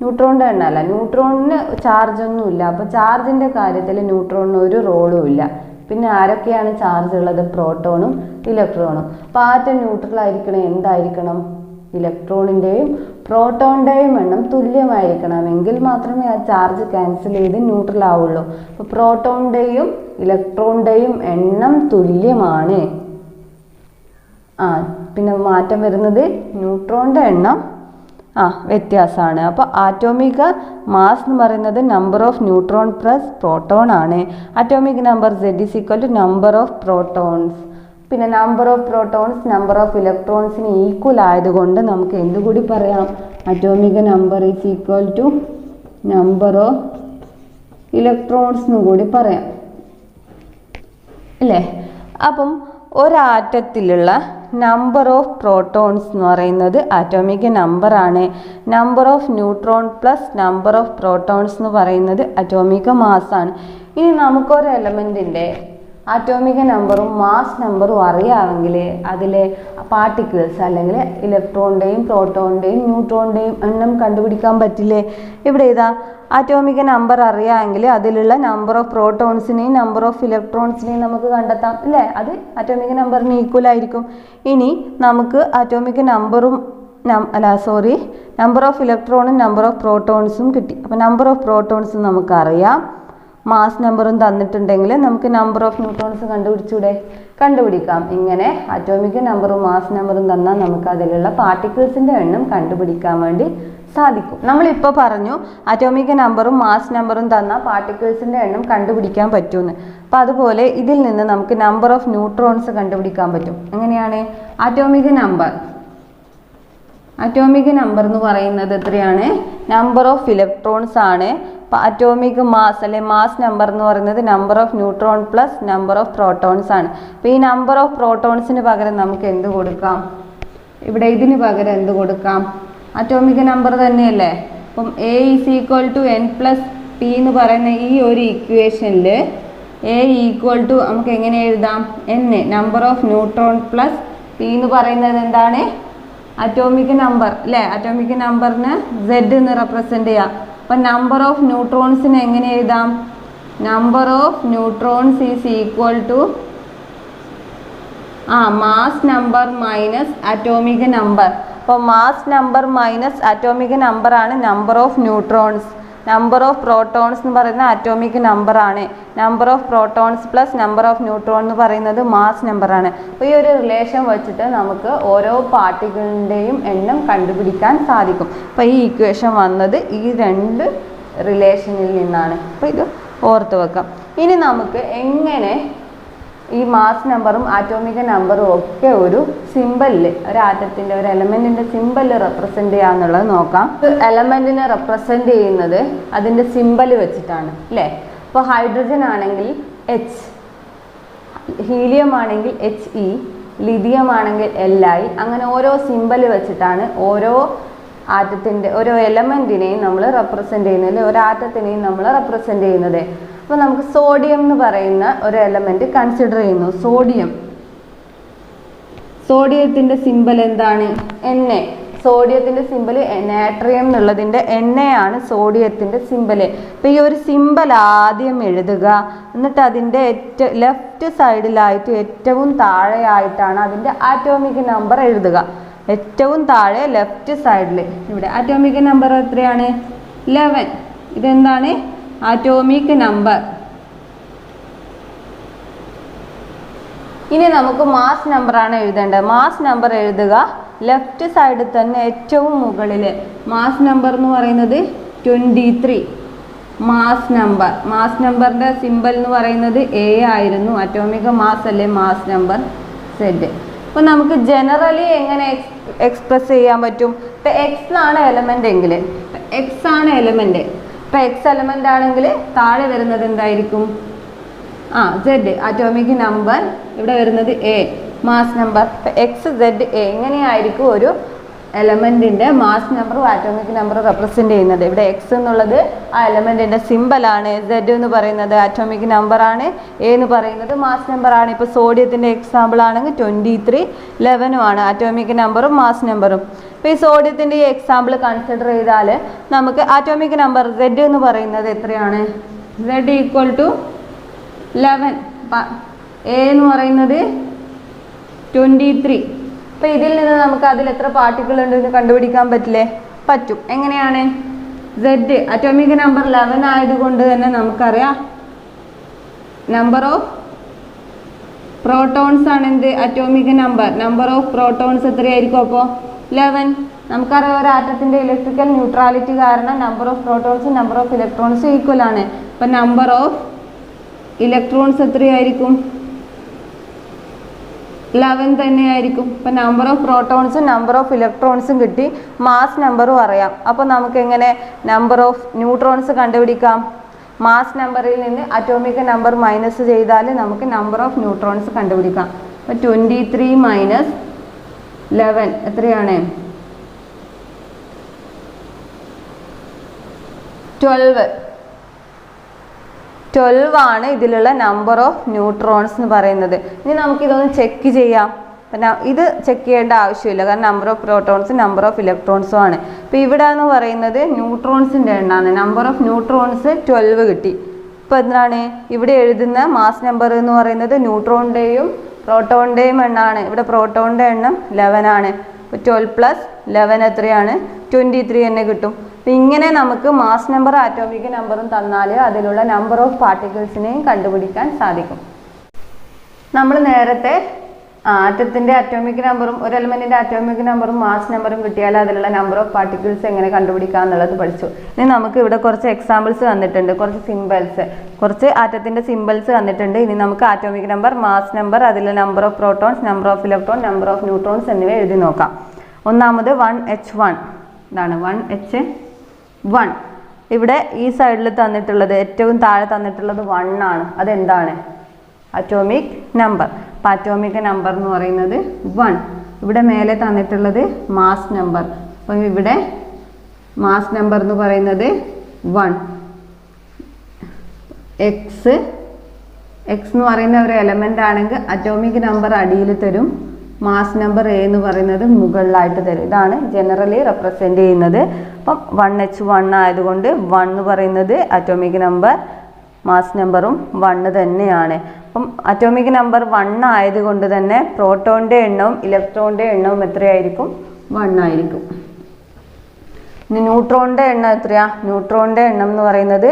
ന്യൂട്രോണിന് ചാർജ് ഒന്നുമില്ല. അപ്പോൾ ചാർജിൻ്റെ കാര്യത്തിൽ ന്യൂട്രോണിന് ഒരു റോളും ഇല്ല. പിന്നെ ആരൊക്കെയാണ് ചാർജ് ഉള്ളത്, പ്രോട്ടോണും ഇലക്ട്രോണും. അപ്പോൾ ആറ്റം ന്യൂട്രൽ ആയിരിക്കണം, എന്തായിരിക്കണം, ഇലക്ട്രോണിൻ്റെയും പ്രോട്ടോണിൻ്റെയും എണ്ണം തുല്യമായിരിക്കണം. എങ്കിൽ മാത്രമേ ആ ചാർജ് ക്യാൻസൽ ചെയ്ത് ന്യൂട്രൽ ആവുള്ളൂ. അപ്പോൾ പ്രോട്ടോണിൻ്റെയും ഇലക്ട്രോണിൻ്റെയും എണ്ണം തുല്യമാണ്. പിന്നെ മാറ്റം വരുന്നത് ന്യൂട്രോണിൻ്റെ എണ്ണം വ്യത്യാസമാണ്. അപ്പോൾ ആറ്റോമിക് മാസ് എന്ന് പറയുന്നത് number of neutron plus proton ആണ്. Atomic number Z is equal to number of protons. പിന്നെ number of protons number of ഇലക്ട്രോൺസിന് ഈക്വൽ ആയതുകൊണ്ട് നമുക്ക് എന്തുകൂടി പറയാം, atomic number is equal to number of electrons എന്നും കൂടി പറയാം അല്ലേ. അപ്പം ഒരാറ്റത്തിലുള്ള നമ്പർ ഓഫ് പ്രോട്ടോൺസ് എന്ന് പറയുന്നത് അറ്റോമിക് നമ്പറാണ്. Number of neutron plus number of protons എന്ന് പറയുന്നത് അറ്റോമിക് മാസാണ്. ഇനി നമുക്കൊരു എലമെൻറ്റിൻ്റെ അറ്റോമിക് നമ്പറും മാസ് നമ്പറും അറിയാമെങ്കിൽ അതിലെ പാർട്ടിക്കിൾസ് അല്ലെങ്കിൽ ഇലക്ട്രോണിൻ്റെയും പ്രോട്ടോണിൻ്റെയും ന്യൂട്രോണിൻ്റെയും എണ്ണം കണ്ടുപിടിക്കാൻ പറ്റില്ലേ. ഇവിടെ ഇതാ അറ്റോമിക് നമ്പർ അറിയാമെങ്കിൽ അതിലുള്ള നമ്പർ ഓഫ് പ്രോട്ടോൺസിനെയും നമ്പർ ഓഫ് ഇലക്ട്രോൺസിനെയും നമുക്ക് കണ്ടെത്താം അല്ലേ. അത് അറ്റോമിക് നമ്പറിന് ഈക്വൽ ആയിരിക്കും. ഇനി നമുക്ക് അറ്റോമിക് നമ്പറും നമ്പർ ഓഫ് ഇലക്ട്രോണും നമ്പർ ഓഫ് പ്രോട്ടോൺസും കിട്ടി. അപ്പോൾ നമ്പർ ഓഫ് പ്രോട്ടോൺസ് നമുക്കറിയാം, മാസ് നമ്പറും തന്നിട്ടുണ്ടെങ്കിൽ നമുക്ക് നമ്പർ ഓഫ് ന്യൂട്രോൺസ് കണ്ടുപിടിക്കാം. ഇങ്ങനെ അറ്റോമിക് നമ്പറും മാസ് നമ്പറും തന്നാൽ നമുക്ക് അതിലുള്ള പാർട്ടിക്കിൾസിൻ്റെ എണ്ണം കണ്ടുപിടിക്കാൻ വേണ്ടി സാധിക്കും. നമ്മളിപ്പോൾ പറഞ്ഞു അറ്റോമിക് നമ്പറും മാസ് നമ്പറും തന്നാൽ പാർട്ടിക്കിൾസിൻ്റെ എണ്ണം കണ്ടുപിടിക്കാൻ പറ്റുമെന്ന്. അപ്പോൾ അതുപോലെ ഇതിൽ നിന്ന് നമുക്ക് നമ്പർ ഓഫ് ന്യൂട്രോൺസ് കണ്ടുപിടിക്കാൻ പറ്റും. എങ്ങനെയാണ്, അറ്റോമിക് നമ്പർ എന്ന് പറയുന്നത് എത്രയാണ്, നമ്പർ ഓഫ് ഇലക്ട്രോൺസ് ആണ്. അപ്പോൾ അറ്റോമിക് മാസ് അല്ലെ മാസ് നമ്പർ എന്ന് പറയുന്നത് number of neutron plus number of protons ആണ്. അപ്പോൾ ഈ നമ്പർ ഓഫ് പ്രോട്ടോൺസിന് പകരം നമുക്ക് എന്ത് കൊടുക്കാം, ഇവിടെ ഇതിന് പകരം എന്ത് കൊടുക്കാം, അറ്റോമിക് നമ്പർ തന്നെയല്ലേ. അപ്പം A is equal to N+P എന്ന് പറയുന്ന ഈ ഒരു ഇക്വേഷനിൽ A ഈക്വൽ ടു നമുക്ക് എങ്ങനെ എഴുതാം, N number of neutron plus P എന്ന് പറയുന്നത് എന്താണ്, അറ്റോമിക് നമ്പർ അല്ലേ. അറ്റോമിക് നമ്പറിന് Z എന്ന് റെപ്രസെൻ്റ് ചെയ്യാം. അപ്പം നമ്പർ ഓഫ് ന്യൂട്രോൺസിന് എങ്ങനെ എഴുതാം, number of neutrons is equal to mass number minus atomic number. അപ്പോൾ മാസ് നമ്പർ മൈനസ് അറ്റോമിക് നമ്പറാണ് number of neutrons. Number of protons എന്ന് പറയുന്ന അറ്റോമിക് നമ്പറാണ്. Number of protons plus number of neutron എന്ന് പറയുന്നത് മാസ് നമ്പറാണ്. അപ്പോൾ ഈ ഒരു റിലേഷൻ വെച്ചിട്ട് നമുക്ക് ഓരോ പാർട്ടിക്കിളിൻ്റെയും എണ്ണം കണ്ടുപിടിക്കാൻ സാധിക്കും. അപ്പോൾ ഈ ഇക്വേഷൻ വന്നത് ഈ രണ്ട് റിലേഷനിൽ നിന്നാണ്. അപ്പോൾ ഇത് ഓർത്ത് വെക്കാം. ഇനി നമുക്ക് എങ്ങനെ ഈ മാസ് നമ്പറും ആറ്റോമിക് നമ്പറും ഒക്കെ ഒരു സിമ്പലിൽ, ഒരു ആറ്റത്തിൻ്റെ ഒരു എലമെന്റിന്റെ സിമ്പലിൽ റെപ്രസെന്റ് ചെയ്യാന്നുള്ളത് നോക്കാം. എലമെന്റിനെ റെപ്രസെന്റ് ചെയ്യുന്നത് അതിന്റെ സിമ്പൽ വെച്ചിട്ടാണ് അല്ലേ. അപ്പോൾ ഹൈഡ്രജൻ ആണെങ്കിൽ എച്ച്, ഹീലിയം ആണെങ്കിൽ HE, ലിഥിയം ആണെങ്കിൽ Li, അങ്ങനെ ഓരോ സിമ്പൽ വെച്ചിട്ടാണ് ഓരോ ആറ്റത്തിൻ്റെ ഓരോ എലമെന്റിനെയും നമ്മൾ റെപ്രസെന്റ് ചെയ്യുന്നത്, ഒരു ആറ്റത്തിനെയും നമ്മൾ റെപ്രസെന്റ് ചെയ്യുന്നത്. അപ്പോൾ നമുക്ക് സോഡിയം എന്ന് പറയുന്ന ഒരു എലമെന്റ് കൺസിഡർ ചെയ്യുന്നു. സോഡിയത്തിന്റെ സിമ്പൽ എന്താണ്? Na. സോഡിയത്തിന്റെ സിമ്പൽ നാട്രിയം എന്നുള്ളതിന്റെ Na ആണ് സോഡിയത്തിന്റെ സിമ്പൽ. അപ്പോൾ ഈ ഒരു സിമ്പൽ ആദ്യം എഴുതുക, എന്നിട്ട് അതിന്റെ ലെഫ്റ്റ് സൈഡിലായിട്ട് ഏറ്റവും താഴെയായിട്ടാണ് അതിന്റെ ആറ്റോമിക് നമ്പർ എഴുതുക. ഏറ്റവും താഴെ ലെഫ്റ്റ് സൈഡിൽ ഇവിടെ ആറ്റോമിക് നമ്പർ എത്രയാണ്? 11. ഇതെന്താണ്? Atomic number. ഇനി നമുക്ക് മാസ് നമ്പർ ആണ് എഴുതേണ്ടത്. മാസ് നമ്പർ എഴുതുക, ലെഫ്റ്റ് സൈഡിൽ തന്നെ ഏറ്റവും മുകളിൽ മാസ് നമ്പർ എന്ന് പറയുന്നത് 23. മാസ് നമ്പറിന്റെ സിമ്പൽ എന്ന് പറയുന്നത് A ആയിരുന്നു. ആറ്റോമിക് മാസ് അല്ലേ മാസ് നമ്പർ Z. അപ്പോൾ നമുക്ക് ജനറലി എങ്ങനെ എക്സ്പ്രസ് ചെയ്യാൻ പറ്റും? ഇപ്പം എക്സ് ആണ് എലമെന്റ് എങ്കിൽ, എക്സ് ആണ് എലമെന്റ്, ഇപ്പം എക്സ് എലമെന്റ് ആണെങ്കിൽ താഴെ വരുന്നത് എന്തായിരിക്കും? Z. ആറ്റോമിക് നമ്പർ ഇവിടെ വരുന്നത് A, മാസ് നമ്പർ. XZA എങ്ങനെയായിരിക്കും ഒരു എലമെന്റിന്റെ മാസ് നമ്പറും ആറ്റോമിക് നമ്പറും റെപ്രസെന്റ് ചെയ്യുന്നത്? ഇവിടെ എക്സ് എന്നുള്ളത് ആ എലമെന്റിന്റെ സിമ്പലാണ്, Z എന്ന് പറയുന്നത് ആറ്റോമിക് നമ്പർ ആണ്, A എന്ന് പറയുന്നത് മാസ് നമ്പർ ആണ്. ഇപ്പോൾ സോഡിയത്തിന്റെ എക്സാമ്പിൾ ആണെങ്കിൽ 23, 11 ആണ് ആറ്റോമിക് നമ്പറും മാസ് നമ്പറും. ഇപ്പോൾ ഈ സോഡിയത്തിന്റെ ഈ എക്സാമ്പിൾ കൺസിഡർ ചെയ്താൽ നമുക്ക് ആറ്റോമിക് നമ്പർ Z എന്ന് പറയുന്നത് എത്രയാണ്? Z = 11. A എന്ന് പറയുന്നത് 23. അപ്പോൾ ഇതിൽ നിന്ന് നമുക്ക് അതിൽ എത്ര പാർട്ടിക്കിൾ ഉണ്ടെന്ന് കണ്ടുപിടിക്കാൻ പറ്റില്ലേ? പറ്റും. എങ്ങനെയാണ്? Z ആറ്റോമിക് നമ്പർ 11 ആയതുകൊണ്ട് തന്നെ നമുക്കറിയാം നമ്പർ ഓഫ് പ്രോട്ടോൺസ് ആണ് എന്ത്? ആറ്റോമിക് നമ്പർ ഓഫ് പ്രോട്ടോൺസ് എത്രയായിരിക്കും? അപ്പോൾ 11. നമുക്കറിയാം ഒരു ആറ്റത്തിന്റെ ഇലക്ട്രിക്കൽ ന്യൂട്രാലിറ്റി കാരണം നമ്പർ ഓഫ് പ്രോട്ടോൺസും നമ്പർ ഓഫ് ഇലക്ട്രോൺസും ഈക്വൽ ആണ്. അപ്പം നമ്പർ ഓഫ് ഇലക്ട്രോൺസ് എത്രയായിരിക്കും? 11 തന്നെയായിരിക്കും. ഇപ്പം നമ്പർ ഓഫ് പ്രോട്ടോൺസും നമ്പർ ഓഫ് ഇലക്ട്രോൺസും കിട്ടി, മാസ് നമ്പറും അറിയാം. അപ്പോൾ നമുക്ക് എങ്ങനെ നമ്പർ ഓഫ് ന്യൂട്രോൺസ് കണ്ടുപിടിക്കാം? മാസ് നമ്പറിൽ നിന്ന് അറ്റോമിക് നമ്പർ മൈനസ് ചെയ്താൽ നമുക്ക് നമ്പർ ഓഫ് ന്യൂട്രോൺസ് കണ്ടുപിടിക്കാം. അപ്പോൾ 23 - 11 എത്രയാണ്? 12 ആണ് ഇതിലുള്ള നമ്പർ ഓഫ് ന്യൂട്രോൺസ് എന്ന് പറയുന്നത്. ഇനി നമുക്കിതൊന്ന് ചെക്ക് ചെയ്യാം. ഇത് ചെക്ക് ചെയ്യേണ്ട ആവശ്യമില്ല, കാരണം നമ്പർ ഓഫ് പ്രോട്ടോൺസും നമ്പർ ഓഫ് ഇലക്ട്രോൺസും ആണ്. ഇപ്പോൾ ഇവിടെ എന്ന് പറയുന്നത് ന്യൂട്രോൺസിൻ്റെ എണ്ണമാണ്. നമ്പർ ഓഫ് ന്യൂട്രോൺസ് 12 കിട്ടി. ഇപ്പോൾ എന്താണ് ഇവിടെ എഴുതുന്ന മാസ് നമ്പർ എന്ന് പറയുന്നത് ന്യൂട്രോണിൻ്റെയും പ്രോട്ടോണിൻ്റെയും എണ്ണമാണ്. ഇവിടെ പ്രോട്ടോണിൻ്റെ എണ്ണം 11 ആണ്. അപ്പോൾ 12 + 11 എത്രയാണ്? 23 തന്നെ കിട്ടും. അപ്പം ഇങ്ങനെ നമുക്ക് മാസ് നമ്പർ ആറ്റോമിക് നമ്പറും തന്നാൽ അതിലുള്ള നമ്പർ ഓഫ് പാർട്ടിക്കിൾസിനെയും കണ്ടുപിടിക്കാൻ സാധിക്കും. നമ്മൾ നേരത്തെ ആറ്റത്തിൻ്റെ അറ്റോമിക് നമ്പറും ഒരു എലമെന്റിന്റെ അറ്റോമിക് നമ്പറും മാസ് നമ്പറും കിട്ടിയാൽ അതിലുള്ള നമ്പർ ഓഫ് പാർട്ടിക്കിൾസ് എങ്ങനെ കണ്ടുപിടിക്കുക എന്നുള്ളത് പഠിച്ചു. ഇനി നമുക്ക് ഇവിടെ കുറച്ച് എക്സാമ്പിൾസ് തന്നിട്ടുണ്ട്, കുറച്ച് സിമ്പിൾസ്, കുറച്ച് ആറ്റത്തിന്റെ സിമ്പിൾസ് തന്നിട്ടുണ്ട്. ഇനി നമുക്ക് ആറ്റോമിക് നമ്പർ, മാസ് നമ്പർ, അതിലെ number of protons, number of electron, number of neutrons എന്നിവ എഴുതി നോക്കാം. ഒന്നാമത് 1H1 ഇതാണ് 1H1. ഇവിടെ ഈ സൈഡിൽ തന്നിട്ടുള്ളത് ഏറ്റവും താഴെ തന്നിട്ടുള്ളത് 1 ആണ്. അതെന്താണ്? Atomic number. അപ്പം അറ്റോമിക് നമ്പർ എന്ന് പറയുന്നത് 1. ഇവിടെ മേലെ തന്നിട്ടുള്ളത് മാസ് നമ്പർ. അപ്പം ഇവിടെ മാസ് നമ്പർ എന്ന് പറയുന്നത് 1. എക്സ് എന്ന് പറയുന്ന ഒരു എലമെന്റ് ആണെങ്കിൽ അറ്റോമിക് നമ്പർ അടിയിൽ തരും, മാസ് നമ്പർ A എന്ന് പറയുന്നത് മുകളിലായിട്ട് തരും. ഇതാണ് ജനറലി റെപ്രസെന്റ് ചെയ്യുന്നത്. അപ്പം 1H1 ആയതുകൊണ്ട് 1 എന്ന് പറയുന്നത് അറ്റോമിക് നമ്പർ, മാസ് നമ്പറും 1 തന്നെയാണ്. അപ്പം അറ്റോമിക് നമ്പർ 1 ആയതുകൊണ്ട് തന്നെ പ്രോട്ടോണിൻ്റെ എണ്ണവും ഇലക്ട്രോണിൻ്റെ എണ്ണവും എത്രയായിരിക്കും? 1 ആയിരിക്കും. ഇനി ന്യൂട്രോണിൻ്റെ എണ്ണം എത്രയാ? ന്യൂട്രോണിൻ്റെ എണ്ണം എന്ന് പറയുന്നത്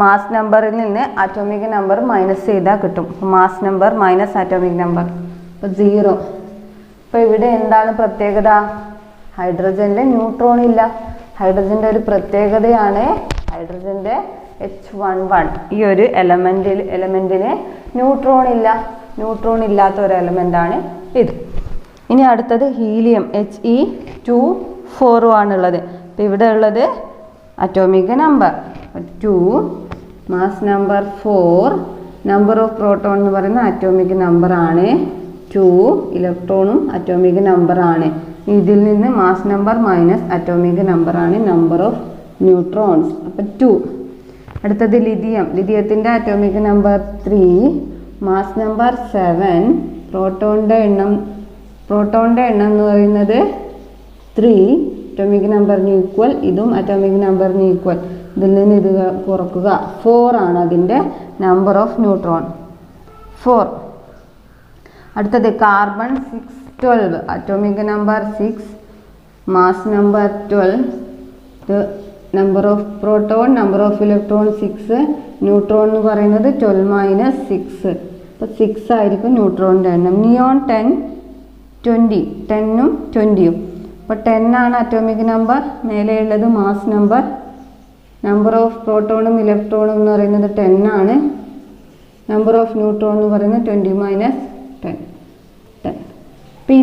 മാസ് നമ്പറിൽ നിന്ന് അറ്റോമിക് നമ്പർ മൈനസ് ചെയ്താൽ കിട്ടും. Mass number minus atomic number, അപ്പോൾ 0. അപ്പോൾ ഇവിടെ എന്താണ് പ്രത്യേകത? ഹൈഡ്രജനിൽ ന്യൂട്രോൺ ഇല്ല. ഹൈഡ്രജൻ്റെ ഒരു പ്രത്യേകതയാണ് ഹൈഡ്രജൻ്റെ H11. ഈ ഒരു എലമെന്റിന് ന്യൂട്രോൺ ഇല്ല. ന്യൂട്രോൺ ഇല്ലാത്ത ഒരു എലമെൻ്റാണ് ഇത്. ഇനി അടുത്തത് ഹീലിയം He2 4 ആണുള്ളത്. അപ്പോൾ ഇവിടെ ഉള്ളത് atomic number 2, mass number 4, number of proton എന്ന് പറയുന്ന അറ്റോമിക് നമ്പറാണ് 2, ഇലക്ട്രോണും അറ്റോമിക് നമ്പറാണ്. ഇതിൽ നിന്ന് മാസ് നമ്പർ മൈനസ് അറ്റോമിക് നമ്പറാണ് നമ്പർ ഓഫ് ന്യൂട്രോൺസ്. അപ്പോൾ 2. അടുത്തത് ലിഥിയത്തിൻ്റെ അറ്റോമിക് നമ്പർ 3, മാസ് നമ്പർ 7, പ്രോട്ടോണിൻ്റെ എണ്ണം എന്ന് പറയുന്നത് 3, അറ്റോമിക് നമ്പറിന് ഈക്വൽ, ഇതും അറ്റോമിക് നമ്പറിന് ഈക്വൽ. ഇതിൽ നിന്ന് ഇത് കുറക്കുക 4 ആണ് അതിൻ്റെ നമ്പർ ഓഫ് ന്യൂട്രോൺ 4. അടുത്തത് carbon 612, atomic number 6, mass number 12, number of proton, number of electron 6, neutron എന്ന് പറയുന്നത് 12 - 6. അപ്പോൾ 6 ആയിരിക്കും ന്യൂട്രോണിൻ്റെ എണ്ണം. നിയോൺ 10, 20, 10ഉം 20ഉം. അപ്പോൾ 10 ആണ് അറ്റോമിക് നമ്പർ, മേലെയുള്ളത് മാസ് നമ്പർ. നമ്പർ ഓഫ് പ്രോട്ടോണും ഇലക്ട്രോണും എന്ന് പറയുന്നത് 10 ആണ്. നമ്പർ ഓഫ് ന്യൂട്രോൺ എന്ന് പറയുന്നത് 20 - 10. അപ്പം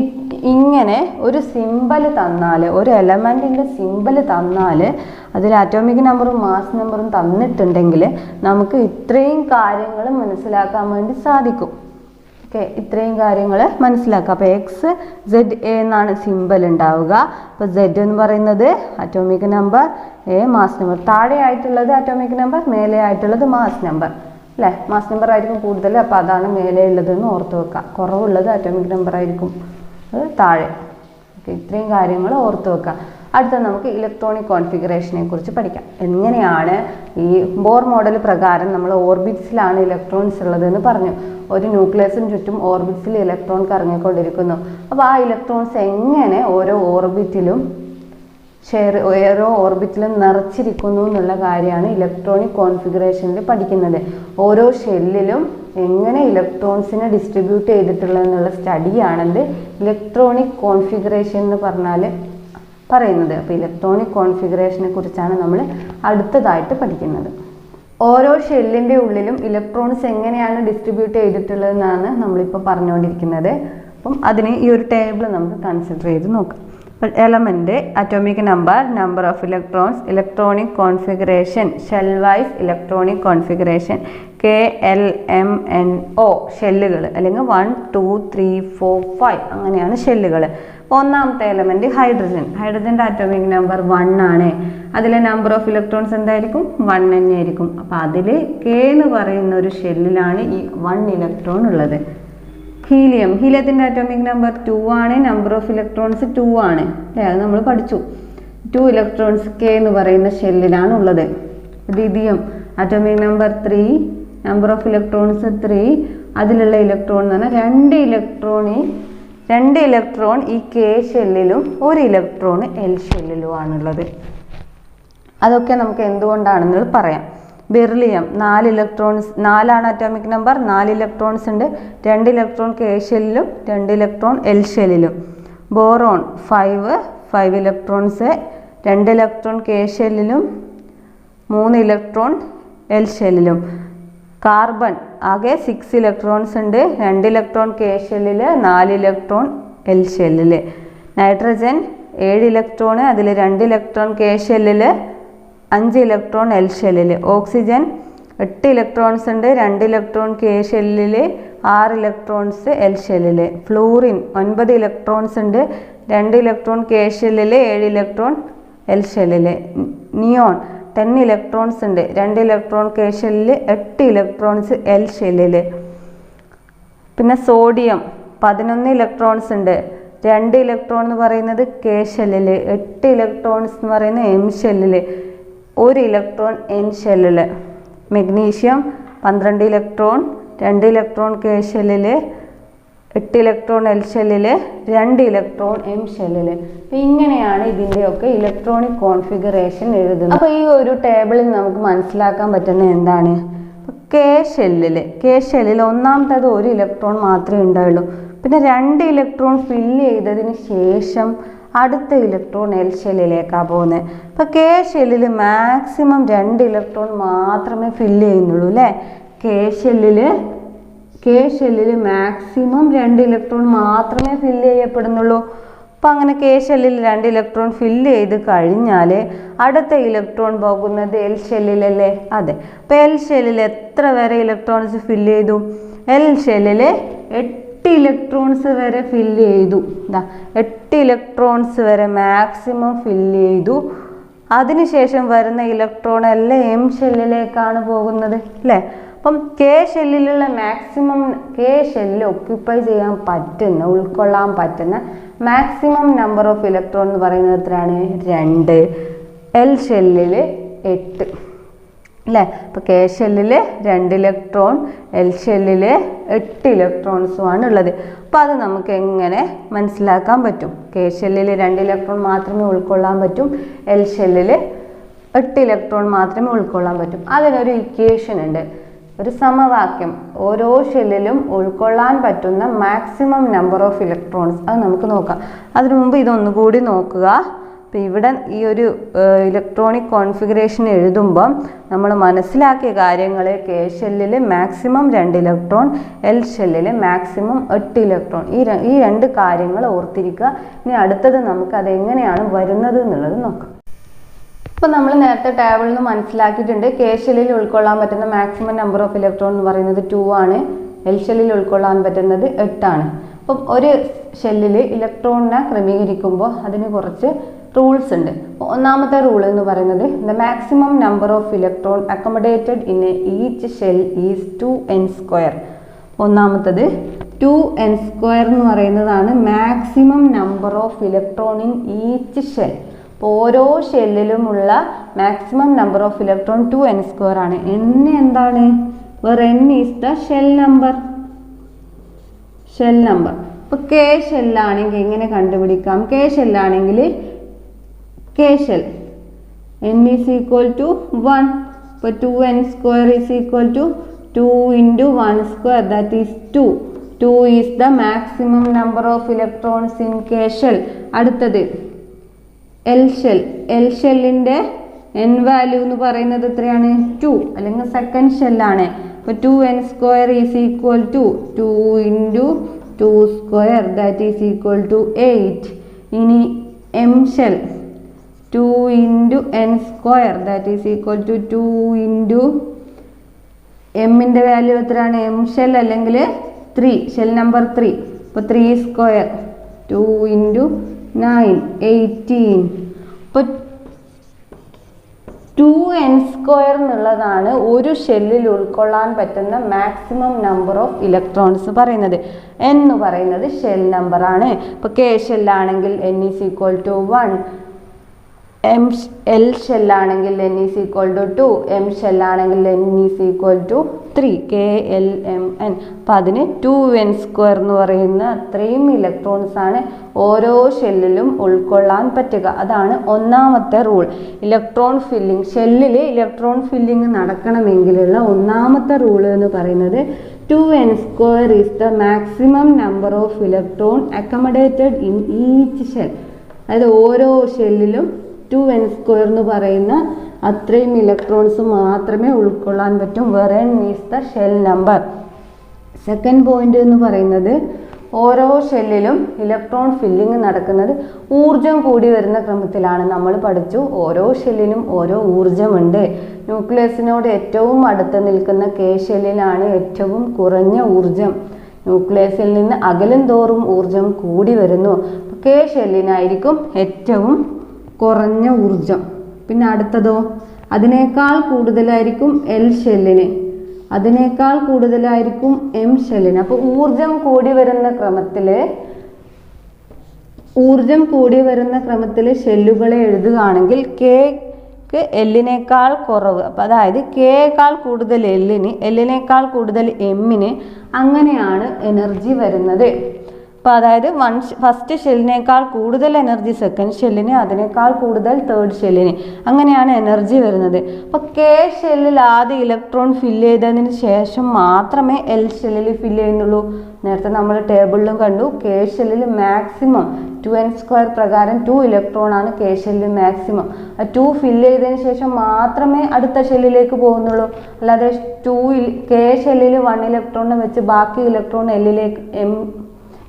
ഇങ്ങനെ ഒരു സിമ്പൽ തന്നാൽ, ഒരു എലമെൻറ്റിൻ്റെ സിമ്പൽ തന്നാൽ അതിൽ അറ്റോമിക് നമ്പറും മാസ് നമ്പറും തന്നിട്ടുണ്ടെങ്കിൽ നമുക്ക് ഇത്രയും കാര്യങ്ങൾ മനസ്സിലാക്കാൻ വേണ്ടി സാധിക്കും. ഓക്കെ, ഇത്രയും കാര്യങ്ങൾ മനസ്സിലാക്കാം. അപ്പോൾ XZA എന്നാണ് സിമ്പൽ ഉണ്ടാവുക. അപ്പോൾ Z എന്ന് പറയുന്നത് atomic number, A mass number. താഴെ ആയിട്ടുള്ളത് അറ്റോമിക് നമ്പർ, മേലെ ആയിട്ടുള്ളത് മാസ് നമ്പർ അല്ലേ. മാസ് നമ്പർ ആയിരിക്കും കൂടുതൽ, അപ്പോൾ അതാണ് മേലെ ഉള്ളതെന്ന് ഓർത്ത് വെക്കുക. കുറവുള്ളത് അറ്റോമിക് നമ്പർ ആയിരിക്കും അത് താഴെ. ഓക്കെ, ഇത്രയും കാര്യങ്ങൾ ഓർത്ത് വെക്കുക. അടുത്ത നമുക്ക് ഇലക്ട്രോണിക് കോൺഫിഗറേഷനെ കുറിച്ച് പഠിക്കാം. എങ്ങനെയാണ് ഈ ബോർ മോഡൽ പ്രകാരം നമ്മൾ ഓർബിറ്റ്സിലാണ് ഇലക്ട്രോൺസ് ഉള്ളതെന്ന് പറഞ്ഞു. ഒരു ന്യൂക്ലിയസിന് ചുറ്റും ഓർബിറ്റ്സിൽ ഇലക്ട്രോൺ കറങ്ങിക്കൊണ്ടിരിക്കുന്നു. അപ്പോൾ ആ ഇലക്ട്രോൺസ് എങ്ങനെ ഓരോ ഓർബിറ്റിലും നിറച്ചിരിക്കുന്നു എന്നുള്ള കാര്യമാണ് ഇലക്ട്രോണിക് കോൺഫിഗറേഷനിൽ പഠിക്കുന്നത്. ഓരോ ഷെല്ലിലും എങ്ങനെ ഇലക്ട്രോൺസിനെ ഡിസ്ട്രിബ്യൂട്ട് ചെയ്തിട്ടുള്ളതെന്നുള്ള സ്റ്റഡിയാണെന്ത് ഇലക്ട്രോണിക് കോൺഫിഗറേഷൻ എന്ന് പറയുന്നത്. അപ്പോൾ ഇലക്ട്രോണിക് കോൺഫിഗറേഷനെ കുറിച്ചാണ് നമ്മൾ അടുത്തതായിട്ട് പഠിക്കുന്നത്. ഓരോ ഷെല്ലിൻ്റെ ഉള്ളിലും ഇലക്ട്രോൺസ് എങ്ങനെയാണ് ഡിസ്ട്രിബ്യൂട്ട് ചെയ്തിട്ടുള്ളതെന്നാണ് നമ്മളിപ്പോൾ പറഞ്ഞുകൊണ്ടിരിക്കുന്നത്. അപ്പം അതിന് ഈ ഒരു ടേബിൾ നമുക്ക് കൺസിഡർ ചെയ്ത് നോക്കാം. അപ്പോൾ element, atomic number, number of electrons, electronic configuration, shell vice electronic configuration, KLMNO ഷെല്ലുകൾ, അല്ലെങ്കിൽ 1 2 3 4 5 അങ്ങനെയാണ് ഷെല്ലുകൾ. ഒന്നാമത്തെ എലമെൻറ്റ് ഹൈഡ്രജൻ്റെ അറ്റോമിക് നമ്പർ 1 ആണ്. അതിലെ നമ്പർ ഓഫ് ഇലക്ട്രോൺസ് എന്തായിരിക്കും? 1 തന്നെയായിരിക്കും. അപ്പോൾ അതിൽ K എന്ന് പറയുന്ന ഒരു ഷെല്ലിലാണ് ഈ 1 ഇലക്ട്രോൺ ഉള്ളത്. ഹീലിയത്തിൻ്റെ അറ്റോമിക് നമ്പർ 2 ആണ്. നമ്പർ ഓഫ് ഇലക്ട്രോൺസ് 2 ആണ് അല്ലേ, അത് നമ്മൾ പഠിച്ചു. 2 ഇലക്ട്രോൺസ് K എന്ന് പറയുന്ന ഷെല്ലിലാണ് ഉള്ളത്. Lithium atomic number 3, number of electrons 3, അതിലുള്ള ഇലക്ട്രോൺ എന്ന് പറഞ്ഞാൽ 2 ഇലക്ട്രോൺ ഈ K ഷെല്ലിലും 1 ഇലക്ട്രോൺ L ഷെല്ലിലും ആണുള്ളത്. അതൊക്കെ നമുക്ക് എന്തുകൊണ്ടാണെന്നത് പറയാം. ബെറിലിയം 4 ആണ് അറ്റോമിക് നമ്പർ, 4 ഇലക്ട്രോൺസ് ഉണ്ട്. 2 ഇലക്ട്രോൺ K ഷെല്ലിലും 2 ഇലക്ട്രോൺ L ഷെല്ലിലും. ബോറോൺ 5 ഇലക്ട്രോൺസ്, 2 ഇലക്ട്രോൺ K ഷെല്ലിലും 3 ഇലക്ട്രോൺ L ഷെല്ലിലും. കാർബൺ ആകെ 6 ഇലക്ട്രോൺസ് ഉണ്ട്. 2 ഇലക്ട്രോൺ K ഷെല്ലിൽ, 4 ഇലക്ട്രോൺ L ഷെല്ലിൽ. നൈട്രജൻ 7 ഇലക്ട്രോൺ, അതിൽ 2 ഇലക്ട്രോൺ K ഷെല്ലിൽ, 5 ഇലക്ട്രോൺ L ഷെല്ലിൽ. ഓക്സിജൻ 8 ഇലക്ട്രോൺസ് ഉണ്ട്. 2 ഇലക്ട്രോൺ K ഷെല്ലിൽ, 6 ഇലക്ട്രോൺസ് L ഷെല്ലിൽ. ഫ്ലൂറിൻ 9 ഇലക്ട്രോൺസ് ഉണ്ട്. 2 ഇലക്ട്രോൺ K ഷെല്ലിൽ, 7 ഇലക്ട്രോൺ L ഷെല്ലിൽ. നിയോൺ 10 ഇലക്ട്രോൺസ് ഉണ്ട്. 2 ഇലക്ട്രോൺ K ഷെല്ലിൽ, 8 ഇലക്ട്രോൺസ് L ഷെല്ലിൽ. പിന്നെ സോഡിയം 11 ഇലക്ട്രോൺസ് ഉണ്ട്. 2 ഇലക്ട്രോൺ എന്ന് പറയുന്നത് K ഷെല്ലിൽ, 8 ഇലക്ട്രോൺസ് എന്ന് പറയുന്നത് M ഷെല്ലിൽ, 1 ഇലക്ട്രോൺ N ഷെല്ലിൽ. മെഗ്നീഷ്യം 12 ഇലക്ട്രോൺ, 2 ഇലക്ട്രോൺ K ഷെല്ലിൽ, 8 ഇലക്ട്രോൺ L ഷെല്ലിൽ, 2 ഇലക്ട്രോൺ M ഷെല്ലിൽ. ഇങ്ങനെയാണ് ഇതിൻ്റെയൊക്കെ ഇലക്ട്രോണിക് കോൺഫിഗറേഷൻ എഴുതുന്നത്. അപ്പോൾ ഈ ഒരു ടേബിളിൽ നമുക്ക് മനസ്സിലാക്കാൻ പറ്റുന്നത് എന്താണ്? K ഷെല്ലിൽ ഒന്നാമത്തേത് 1 ഇലക്ട്രോൺ മാത്രമേ ഉണ്ടാവുള്ളൂ. പിന്നെ 2 ഇലക്ട്രോൺ ഫില്ല് ചെയ്തതിന് ശേഷം അടുത്ത ഇലക്ട്രോൺ L ഷെല്ലിലേക്കാണ് പോകുന്നത്. അപ്പോൾ K ഷെല്ലിൽ മാക്സിമം 2 ഇലക്ട്രോൺ മാത്രമേ ഫില്ല് ചെയ്യുന്നുള്ളൂ അല്ലേ. K ഷെല്ലിൽ കെ ഷെല്ലിൽ മാക്സിമം 2 ഇലക്ട്രോൺ മാത്രമേ ഫില്ല് ചെയ്യപ്പെടുന്നുള്ളൂ. അപ്പം അങ്ങനെ കെ ഷെല്ലിൽ 2 ഇലക്ട്രോൺ ഫില്ല് ചെയ്ത് കഴിഞ്ഞാൽ അടുത്ത ഇലക്ട്രോൺ പോകുന്നത് എൽ ഷെല്ലിലല്ലേ? അതെ. അപ്പം എൽ ഷെല്ലിൽ എത്ര വരെ ഇലക്ട്രോൺസ് ഫില്ല് ചെയ്തു? എൽ ഷെല്ലിൽ 8 ഇലക്ട്രോൺസ് വരെ ഫില്ല് ചെയ്തു. 8 ഇലക്ട്രോൺസ് വരെ മാക്സിമം ഫില്ല് ചെയ്തു. അതിനുശേഷം വരുന്ന ഇലക്ട്രോൺ എല്ലാം എം ഷെല്ലിലേക്കാണ് പോകുന്നത് അല്ലേ? അപ്പം കെ ഷെല്ലിലുള്ള മാക്സിമം കെ ഷെല്ലിൽ ഒക്യുപ്പൈ ചെയ്യാൻ പറ്റുന്ന ഉൾക്കൊള്ളാൻ പറ്റുന്ന മാക്സിമം നമ്പർ ഓഫ് ഇലക്ട്രോൺ എന്ന് പറയുന്നത് എത്രയാണ്? 2. എൽ ഷെല്ലിൽ 8 അല്ലേ? അപ്പോൾ കെ ഷെല്ലിൽ 2 ഇലക്ട്രോൺ, എൽ ഷെല്ലിൽ 8 ഇലക്ട്രോൺസുമാണ് ഉള്ളത്. അപ്പോൾ അത് നമുക്ക് എങ്ങനെ മനസ്സിലാക്കാൻ പറ്റും? കെ ഷെല്ലിൽ 2 ഇലക്ട്രോൺ മാത്രമേ ഉൾക്കൊള്ളാൻ പറ്റും, എൽ ഷെല്ലിൽ 8 ഇലക്ട്രോൺ മാത്രമേ ഉൾക്കൊള്ളാൻ പറ്റും. അതിനൊരു ഇക്വേഷൻ ഉണ്ട്, ഒരു സമവാക്യം. ഓരോ ഷെല്ലിലും ഉൾക്കൊള്ളാൻ പറ്റുന്ന മാക്സിമം നമ്പർ ഓഫ് ഇലക്ട്രോൺസ് അത് നമുക്ക് നോക്കാം. അതിനു മുമ്പ് ഇതൊന്നുകൂടി നോക്കുക. അപ്പോൾ ഇവിടെ ഈ ഒരു ഇലക്ട്രോണിക് കോൺഫിഗറേഷൻ എഴുതുമ്പം നമ്മൾ മനസ്സിലാക്കിയ കാര്യങ്ങൾ കെ ഷെല്ലിൽ മാക്സിമം 2 ഇലക്ട്രോൺ, എൽ ഷെല്ലിൽ മാക്സിമം 8 ഇലക്ട്രോൺ. ഈ 2 കാര്യങ്ങൾ ഓർത്തിരിക്കുക. ഇനി അടുത്തത് നമുക്ക് അതെങ്ങനെയാണ് വരുന്നത് എന്നുള്ളത് നോക്കാം. അപ്പോൾ നമ്മൾ നേരത്തെ ടേബിളിൽ നിന്ന് മനസ്സിലാക്കിയിട്ടുണ്ട് കെ ഷെല്ലിൽ ഉൾക്കൊള്ളാൻ പറ്റുന്ന മാക്സിമം നമ്പർ ഓഫ് ഇലക്ട്രോൺ എന്ന് പറയുന്നത് 2 ആണ്, എൽ ഷെല്ലിൽ ഉൾക്കൊള്ളാൻ പറ്റുന്നത് 8 ആണ്. അപ്പം ഒരു ഷെല്ലിൽ ഇലക്ട്രോണിനെ ക്രമീകരിക്കുമ്പോൾ അതിന് കുറച്ച് റൂൾസ് ഉണ്ട്. ഒന്നാമത്തെ റൂൾ എന്ന് പറയുന്നത് the maximum number of electron accommodated in each shell is 2n². ഒന്നാമത്തത് 2n² എന്ന് പറയുന്നതാണ് maximum number of electron in each shell. അപ്പോൾ ഓരോ ഷെല്ലിലുമുള്ള maximum number of electron 2n² ആണ്. n എന്താണ്? Where n is the shell number. അപ്പോൾ K ഷെല്ലാണെങ്കിൽ എങ്ങനെ കണ്ടുപിടിക്കാം? കെ ഷെല്ലാണെങ്കിൽ K shell n is equal to 1. അപ്പോൾ 2n² is equal to 2 × 1² that is 2. 2 is the maximum number of electrons in K shell. അടുത്തത് L shell. L ഷെല്ലിൻ്റെ n value എന്ന് പറയുന്നത് എത്രയാണ്? 2, അല്ലെങ്കിൽ സെക്കൻഡ് ഷെല്ലാണ്. അപ്പോൾ 2n² is equal to 2 × 2² that is equal to 8. ഇനി M shell 2 × n² that is equal to 2 × എമ്മിൻ്റെ വാല്യൂ എത്രയാണ്? എം ഷെൽ അല്ലെങ്കിൽ 3, ഷെൽ നമ്പർ 3. അപ്പോൾ 3² 2 × 9 18. അപ്പോൾ 2n² എന്നുള്ളതാണ് ഒരു ഷെല്ലിൽ ഉൾക്കൊള്ളാൻ പറ്റുന്ന മാക്സിമം നമ്പർ ഓഫ് ഇലക്ട്രോൺസ് പറയുന്നത്. n എന്ന് പറയുന്നത് ഷെൽ നമ്പർ ആണ്. ഇപ്പോൾ കെ ഷെല്ലാണെങ്കിൽ n is equal to 1, L ഷെല്ലാണെങ്കിൽ n is equal to 2, M ഷെല്ലാണെങ്കിൽ n is equal to 3, K L M N. അപ്പം അതിന് 2n² എന്ന് പറയുന്ന അത്രയും ഇലക്ട്രോൺസ് ആണ് ഓരോ ഷെല്ലിലും ഉൾക്കൊള്ളാൻ പറ്റുക. അതാണ് ഒന്നാമത്തെ റൂൾ. ഇലക്ട്രോൺ ഫില്ലിംഗ്, ഷെല്ലിൽ ഇലക്ട്രോൺ ഫില്ലിംഗ് നടക്കണമെങ്കിലുള്ള ഒന്നാമത്തെ റൂൾ എന്ന് പറയുന്നത് 2n² is the maximum number of electron accommodated in each shell. അതായത് ഓരോ ഷെല്ലിലും 2n² എന്ന് പറയുന്ന അത്രയും ഇലക്ട്രോൺസ് മാത്രമേ ഉൾക്കൊള്ളാൻ പറ്റും. Where n is the shell number. Second point എന്ന് പറയുന്നത് ഓരോ ഷെല്ലിലും ഇലക്ട്രോൺ ഫില്ലിംഗ് നടക്കുന്നത് ഊർജം കൂടി വരുന്ന ക്രമത്തിലാണ്. നമ്മൾ പഠിച്ചു ഓരോ ഷെല്ലിനും ഓരോ ഊർജമുണ്ട്. ന്യൂക്ലിയസിനോട് ഏറ്റവും അടുത്ത് നിൽക്കുന്ന കെ ഷെല്ലിനാണ് ഏറ്റവും കുറഞ്ഞ ഊർജം. ന്യൂക്ലിയസിൽ നിന്ന് അകലും തോറും ഊർജം കൂടി വരുന്നു. കെ ഷെല്ലിനായിരിക്കും ഏറ്റവും കുറഞ്ഞ ഊർജം. പിന്നെ അടുത്തതോ അതിനേക്കാൾ കൂടുതലായിരിക്കും എൽ ഷെല്ലിന്, അതിനേക്കാൾ കൂടുതലായിരിക്കും എം ഷെല്ലിന്. അപ്പോൾ ഊർജം കൂടി വരുന്ന ക്രമത്തിൽ ഷെല്ലുകളെ എഴുതുകയാണെങ്കിൽ കെക്ക് എല്ലിനേക്കാൾ കുറവ്, അപ്പം അതായത് കെയേക്കാൾ കൂടുതൽ എല്ലിന്, എല്ലിനേക്കാൾ കൂടുതൽ എമ്മിന്, അങ്ങനെയാണ് എനർജി വരുന്നത്. അപ്പോൾ അതായത് ഫസ്റ്റ് ഷെല്ലിനേക്കാൾ കൂടുതൽ എനർജി സെക്കൻഡ് ഷെല്ലിന്, അതിനേക്കാൾ കൂടുതൽ തേർഡ് ഷെല്ലിന്, അങ്ങനെയാണ് എനർജി വരുന്നത്. അപ്പോൾ കെ ഷെല്ലിൽ ആദ്യം ഇലക്ട്രോൺ ഫില്ല് ചെയ്തതിന് ശേഷം മാത്രമേ എൽ ഷെല്ലിൽ ഫില്ല് ചെയ്യുന്നുള്ളൂ. നേരത്തെ നമ്മൾ ടേബിളിലും കണ്ടു, കെ ഷെല്ലിൽ മാക്സിമം 2n² പ്രകാരം 2 ഇലക്ട്രോൺ ആണ് കെ ഷെല്ലിൽ മാക്സിമം. 2 ഫില്ല് ചെയ്തതിന് ശേഷം മാത്രമേ അടുത്ത ഷെല്ലിലേക്ക് പോകുന്നുള്ളൂ. അല്ലാതെ കെ ഷെല്ലിൽ 1 ഇലക്ട്രോണിനെ വെച്ച് ബാക്കി ഇലക്ട്രോൺ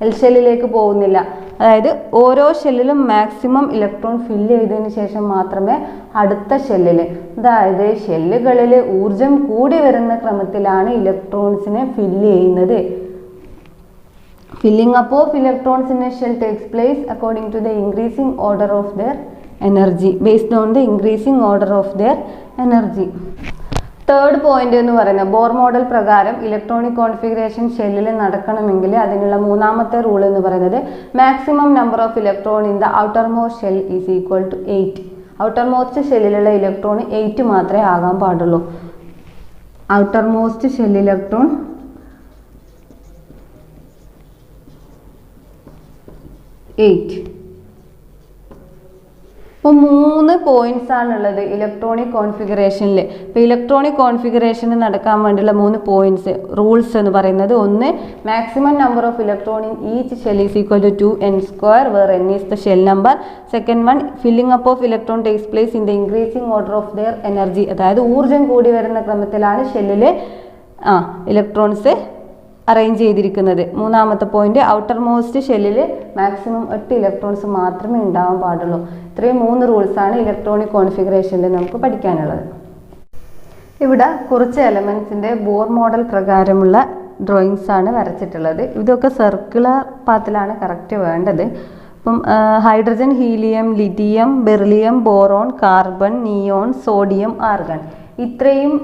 എൽ ഷെല്ലിലേക്ക് പോകുന്നില്ല. അതായത് ഓരോ ഷെല്ലിലും മാക്സിമം ഇലക്ട്രോൺ ഫില്ല് ചെയ്തതിന് ശേഷം മാത്രമേ അടുത്ത ഷെല്ലിൽ, അതായത് ഷെല്ലുകളിൽ ഊർജം കൂടി വരുന്ന ക്രമത്തിലാണ് ഇലക്ട്രോൺസിനെ ഫില്ല് ചെയ്യുന്നത്. Filling up of electrons in a shell takes place according to the increasing order of their energy, based on the increasing order of their energy. Third point എന്ന് പറയുന്നത് ബോർ മോഡൽ പ്രകാരം ഇലക്ട്രോണിക് കോൺഫിഗറേഷൻ ഷെല്ലിൽ നടക്കണമെങ്കിൽ അതിനുള്ള മൂന്നാമത്തെ rule എന്ന് പറയുന്നത് maximum number of electron in the outermost shell is equal to 8. Outermost ഷെല്ലിലുള്ള ഇലക്ട്രോൺ 8 മാത്രമേ ആകാൻ പാടുള്ളൂ. Outermost shell electron 8. ഇപ്പോൾ 3 പോയിന്റ്സ് ആണുള്ളത് ഇലക്ട്രോണിക് കോൺഫിഗറേഷനിൽ. ഇപ്പോൾ ഇലക്ട്രോണിക് കോൺഫിഗറേഷന് നടക്കാൻ വേണ്ടിയുള്ള 3 പോയിന്റ്സ് റൂൾസ് എന്ന് പറയുന്നത്, ഒന്ന് maximum number of electron in each shell is equal to 2n², where n is the shell number. Second one, filling up of electron takes place in the increasing order of their energy, അതായത് ഊർജ്ജം കൂടി വരുന്ന ക്രമത്തിലാണ് ഷെല്ലിൽ electrons arrange ചെയ്തിരിക്കുന്നത്. മൂന്നാമത്തെ point, outer most ഷെല്ലിൽ maximum 8 electrons മാത്രമേ ഉണ്ടാവാൻ പാടുള്ളൂ. ഇത്രയും 3 റൂൾസാണ് ഇലക്ട്രോണിക് കോൺഫിഗറേഷനിൽ നമുക്ക് പഠിക്കാനുള്ളത്. ഇവിടെ കുറച്ച് എലമെൻസിൻ്റെ ബോർ മോഡൽ പ്രകാരമുള്ള ഡ്രോയിങ്സ് ആണ് വരച്ചിട്ടുള്ളത്. ഇതൊക്കെ സർക്കുലർ പാത്തിലാണ് കറക്റ്റ് വേണ്ടത്. അപ്പം hydrogen, helium, lithium, beryllium, boron, carbon, neon, sodium, argon, ഇത്രയും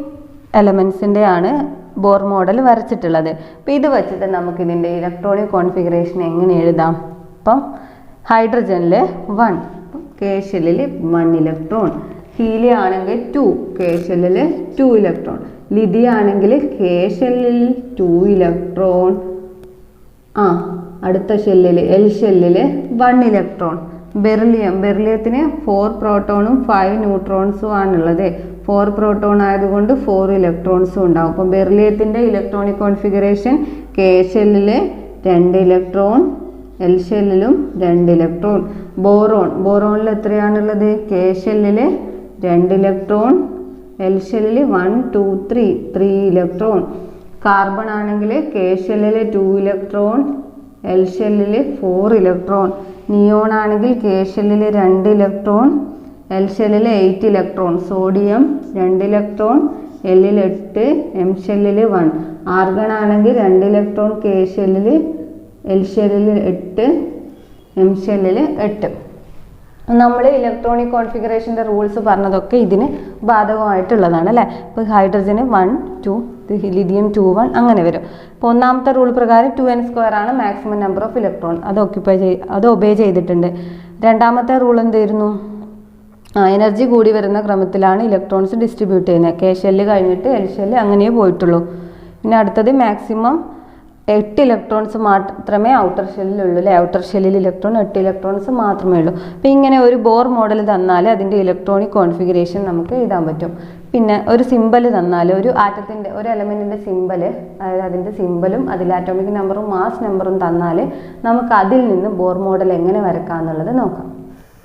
എലമെൻസിൻ്റെ ആണ് ബോർ മോഡൽ വരച്ചിട്ടുള്ളത്. അപ്പോൾ ഇത് വെച്ചിട്ട് നമുക്ക് ഇതിൻ്റെ ഇലക്ട്രോണിക് കോൺഫിഗറേഷൻ എങ്ങനെ എഴുതാം? അപ്പം ഹൈഡ്രജനിൽ 1, കെ ഷെല്ലിൽ 1 ഇലക്ട്രോൺ. ഹീലിയം ആണെങ്കിൽ 2, കെ ഷെല്ലിൽ 2 ഇലക്ട്രോൺ. ലിഥിയം ആണെങ്കിൽ കെ ഷെല്ലിൽ 2 ഇലക്ട്രോൺ. അടുത്ത ഷെല്ലിൽ എൽ ഷെല്ലിൽ 1 ഇലക്ട്രോൺ. ബെറിലിയത്തിന് 4 പ്രോട്ടോണും 5 ന്യൂട്രോൺസും ആണുള്ളത്. 4 പ്രോട്ടോൺ ആയതുകൊണ്ട് 4 ഇലക്ട്രോൺസും ഉണ്ടാവും. അപ്പം ബെറിലിയത്തിൻ്റെ ഇലക്ട്രോണിക് കോൺഫിഗറേഷൻ കെ ഷെല്ലിൽ 2 ഇലക്ട്രോൺ, എൽ ഷെല്ലിലും 2 ഇലക്ട്രോൺ. ബോറോണിൽ എത്രയാണുള്ളത്? കെ ഷെല്ലിൽ 2 ഇലക്ട്രോൺ, എൽ ഷെല്ലിൽ 1 2 3 ഇലക്ട്രോൺ. കാർബൺ ആണെങ്കിൽ കെ ഷെല്ലിൽ 2 ഇലക്ട്രോൺ, എൽ ഷെല്ലിൽ 4 ഇലക്ട്രോൺ. നിയോൺ ആണെങ്കിൽ കെ ഷെല്ലിൽ 2 ഇലക്ട്രോൺ, എൽ ഷെല്ലിൽ 8 ഇലക്ട്രോൺ. സോഡിയം 2 ഇലക്ട്രോൺ, എല്ലിൽ 8, എം ഷെല്ലിൽ 1. ആർഗൺ ആണെങ്കിൽ 2 ഇലക്ട്രോൺ, കെ ഷെല്ലിൽ, എൽ ഷെല്ലിൽ 8, എം ഷെല്ലിൽ 8. നമ്മൾ ഇലക്ട്രോണിക് കോൺഫിഗറേഷൻ്റെ റൂൾസ് പറഞ്ഞതൊക്കെ ഇതിന് ബാധകമായിട്ടുള്ളതാണ് അല്ലേ. ഇപ്പോൾ ഹൈഡ്രജന് 1 2, ലിഥിയം 2 1 അങ്ങനെ വരും. അപ്പോൾ ഒന്നാമത്തെ റൂൾ പ്രകാരം 2n² ആണ് മാക്സിമം നമ്പർ ഓഫ് ഇലക്ട്രോൺ. അത് ഒബേ ചെയ്തിട്ടുണ്ട്. രണ്ടാമത്തെ റൂൾ എന്തായിരുന്നു? എനർജി കൂടി വരുന്ന ക്രമത്തിലാണ് ഇലക്ട്രോൺസ് ഡിസ്ട്രിബ്യൂട്ട് ചെയ്യുന്നത്. കെ ഷെല്ല് കഴിഞ്ഞിട്ട് എൽ ഷെല്ല് അങ്ങനെ പോയിട്ടുള്ളൂ. പിന്നെ അടുത്തത് മാക്സിമം 8 ഇലക്ട്രോൺസ് മാത്രമേ ഔട്ടർ ഷെല്ലിലുള്ളൂ അല്ലേ. ഔട്ടർ ഷെല്ലിൽ ഇലക്ട്രോൺ 8 ഇലക്ട്രോൺസ് മാത്രമേ ഉള്ളൂ. അപ്പോൾ ഇങ്ങനെ ഒരു ബോർ മോഡൽ തന്നാൽ അതിൻ്റെ ഇലക്ട്രോണിക് കോൺഫിഗറേഷൻ നമുക്ക് എഴുതാൻ പറ്റും. പിന്നെ ഒരു സിമ്പൽ തന്നാൽ, ഒരു ആറ്റത്തിൻ്റെ ഒരു എലമെൻറ്റിൻ്റെ സിമ്പൽ, അതായത് അതിൻ്റെ സിമ്പലും അതിൽ ആറ്റോമിക് നമ്പറും മാസ് നമ്പറും തന്നാൽ നമുക്ക് അതിൽ നിന്ന് ബോർ മോഡൽ എങ്ങനെ വരക്കാം എന്നുള്ളത് നോക്കാം.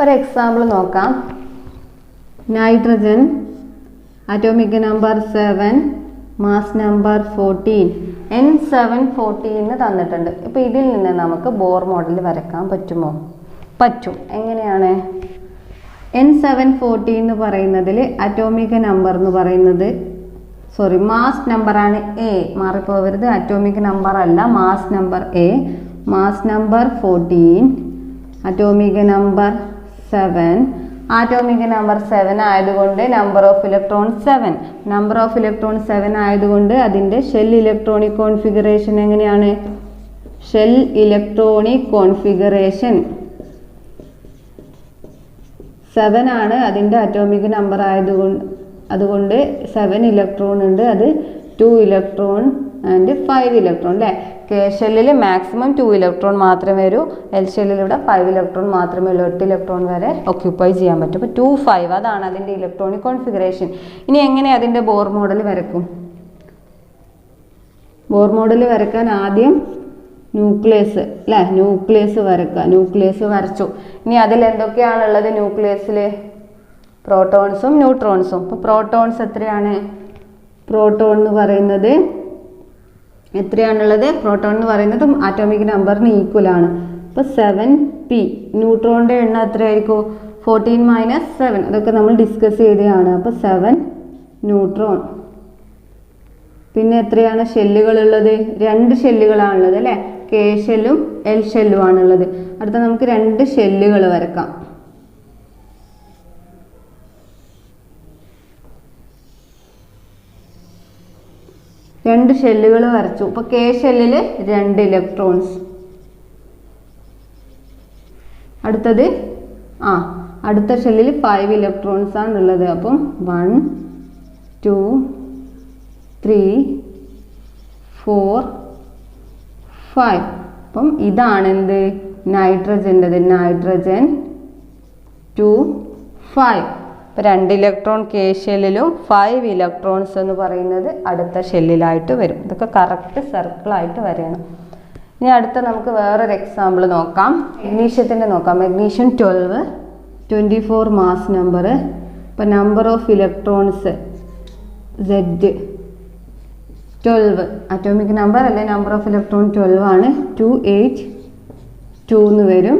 ഒരു എക്സാമ്പിൾ നോക്കാം. Nitrogen atomic number 7, mass number 14, N714 തന്നിട്ടുണ്ട്. ഇപ്പോൾ ഇതിൽ നിന്ന് നമുക്ക് ബോർ മോഡൽ വരക്കാൻ പറ്റുമോ? പറ്റും. എങ്ങനെയാണ്? N714 എന്ന് പറയുന്നതിൽ അറ്റോമിക് നമ്പർ എന്ന് പറയുന്നത് മാസ് നമ്പറാണ് എ. മാറിപ്പോവരുത്, അറ്റോമിക് നമ്പർ അല്ല, mass number A. Mass number 14, atomic number 7. Atomic number 7 ആയതുകൊണ്ട് number of electron 7. Number of electron 7 ആയതുകൊണ്ട് അതിൻ്റെ ഷെൽ ഇലക്ട്രോണിക് കോൺഫിഗറേഷൻ എങ്ങനെയാണ്? ഷെൽ ഇലക്ട്രോണിക് കോൺഫിഗറേഷൻ 7 ആണ് അതിൻ്റെ അറ്റോമിക് നമ്പർ ആയതുകൊണ്ട്, അതുകൊണ്ട് 7 ഇലക്ട്രോൺ ഉണ്ട്. അത് 2 ഇലക്ട്രോൺ ആൻഡ് 5 ഇലക്ട്രോൺ അല്ലേ. കെ ഷെല്ലിൽ മാക്സിമം 2 ഇലക്ട്രോൺ മാത്രമേ വരൂ. എൽ ഷെല്ലിൽ ഇവിടെ 5 ഇലക്ട്രോൺ മാത്രമേ ഉള്ളൂ. 8 ഇലക്ട്രോൺ വരെ ഒക്യുപ്പൈ ചെയ്യാൻ പറ്റും. അപ്പോൾ 2 5 അതാണ് അതിൻ്റെ ഇലക്ട്രോണിക് കോൺഫിഗറേഷൻ. ഇനി എങ്ങനെ അതിൻ്റെ ബോർ മോഡൽ വരക്കും? ബോർ മോഡൽ വരക്കാൻ ആദ്യം ന്യൂക്ലിയസ് അല്ലേ, ന്യൂക്ലിയസ് വരക്കുക. ന്യൂക്ലിയസ് വരച്ചു. ഇനി അതിൽ എന്തൊക്കെയാണുള്ളത് ന്യൂക്ലിയസിൽ? പ്രോട്ടോൺസും ന്യൂട്രോൺസും. അപ്പോൾ പ്രോട്ടോൺസ് എത്രയാണ്? പ്രോട്ടോൺ എന്ന് പറയുന്നത് എത്രയാണുള്ളത്? പ്രോട്ടോൺ എന്ന് പറയുന്നത് ആറ്റോമിക് നമ്പറിന് ഈക്വൽ ആണ്. അപ്പോൾ 7p. ന്യൂട്രോണിൻ്റെ എണ്ണം എത്രയായിരിക്കും? 14 - 7. അതൊക്കെ നമ്മൾ ഡിസ്കസ് ചെയ്തതാണ്. അപ്പോൾ 7 ന്യൂട്രോൺ. പിന്നെ എത്രയാണ് ഷെല്ലുകളുള്ളത്? 2 ഷെല്ലുകളാണുള്ളത് അല്ലേ. കെ ഷെല്ലും എൽ ഷെല്ലും ആണുള്ളത്. അടുത്ത നമുക്ക് 2 ഷെല്ലുകൾ വരക്കാം. രണ്ട് ഷെല്ലുകൾ വരച്ചു. അപ്പോൾ കെ ഷെല്ലിൽ 2 ഇലക്ട്രോൺസ്. അടുത്തത് അടുത്ത ഷെല്ലിൽ 5 ഇലക്ട്രോൺസ് ആണ് ഉള്ളത്. അപ്പം 1 2 3 4 5. അപ്പം ഇതാണ് എന്ത്? നൈട്രജൻ്റെത്. നൈട്രജൻ 2 5. അപ്പോൾ 2 ഇലക്ട്രോൺ കെ ഷെല്ലിലും 5 ഇലക്ട്രോൺസ് എന്ന് പറയുന്നത് അടുത്ത ഷെല്ലിലായിട്ട് വരും. ഇതൊക്കെ കറക്റ്റ് സർക്കിളായിട്ട് വരണം. ഇനി അടുത്ത നമുക്ക് വേറൊരു എക്സാമ്പിൾ നോക്കാം. മെഗ്നീഷ്യത്തിൻ്റെ നോക്കാം. Magnesium 12, 24 mass number. ഇപ്പോൾ number of electrons Z 12. Atomic number അല്ലെ നമ്പർ ഓഫ് ഇലക്ട്രോൺ 12 ആണ്. 282 എന്ന് വരും.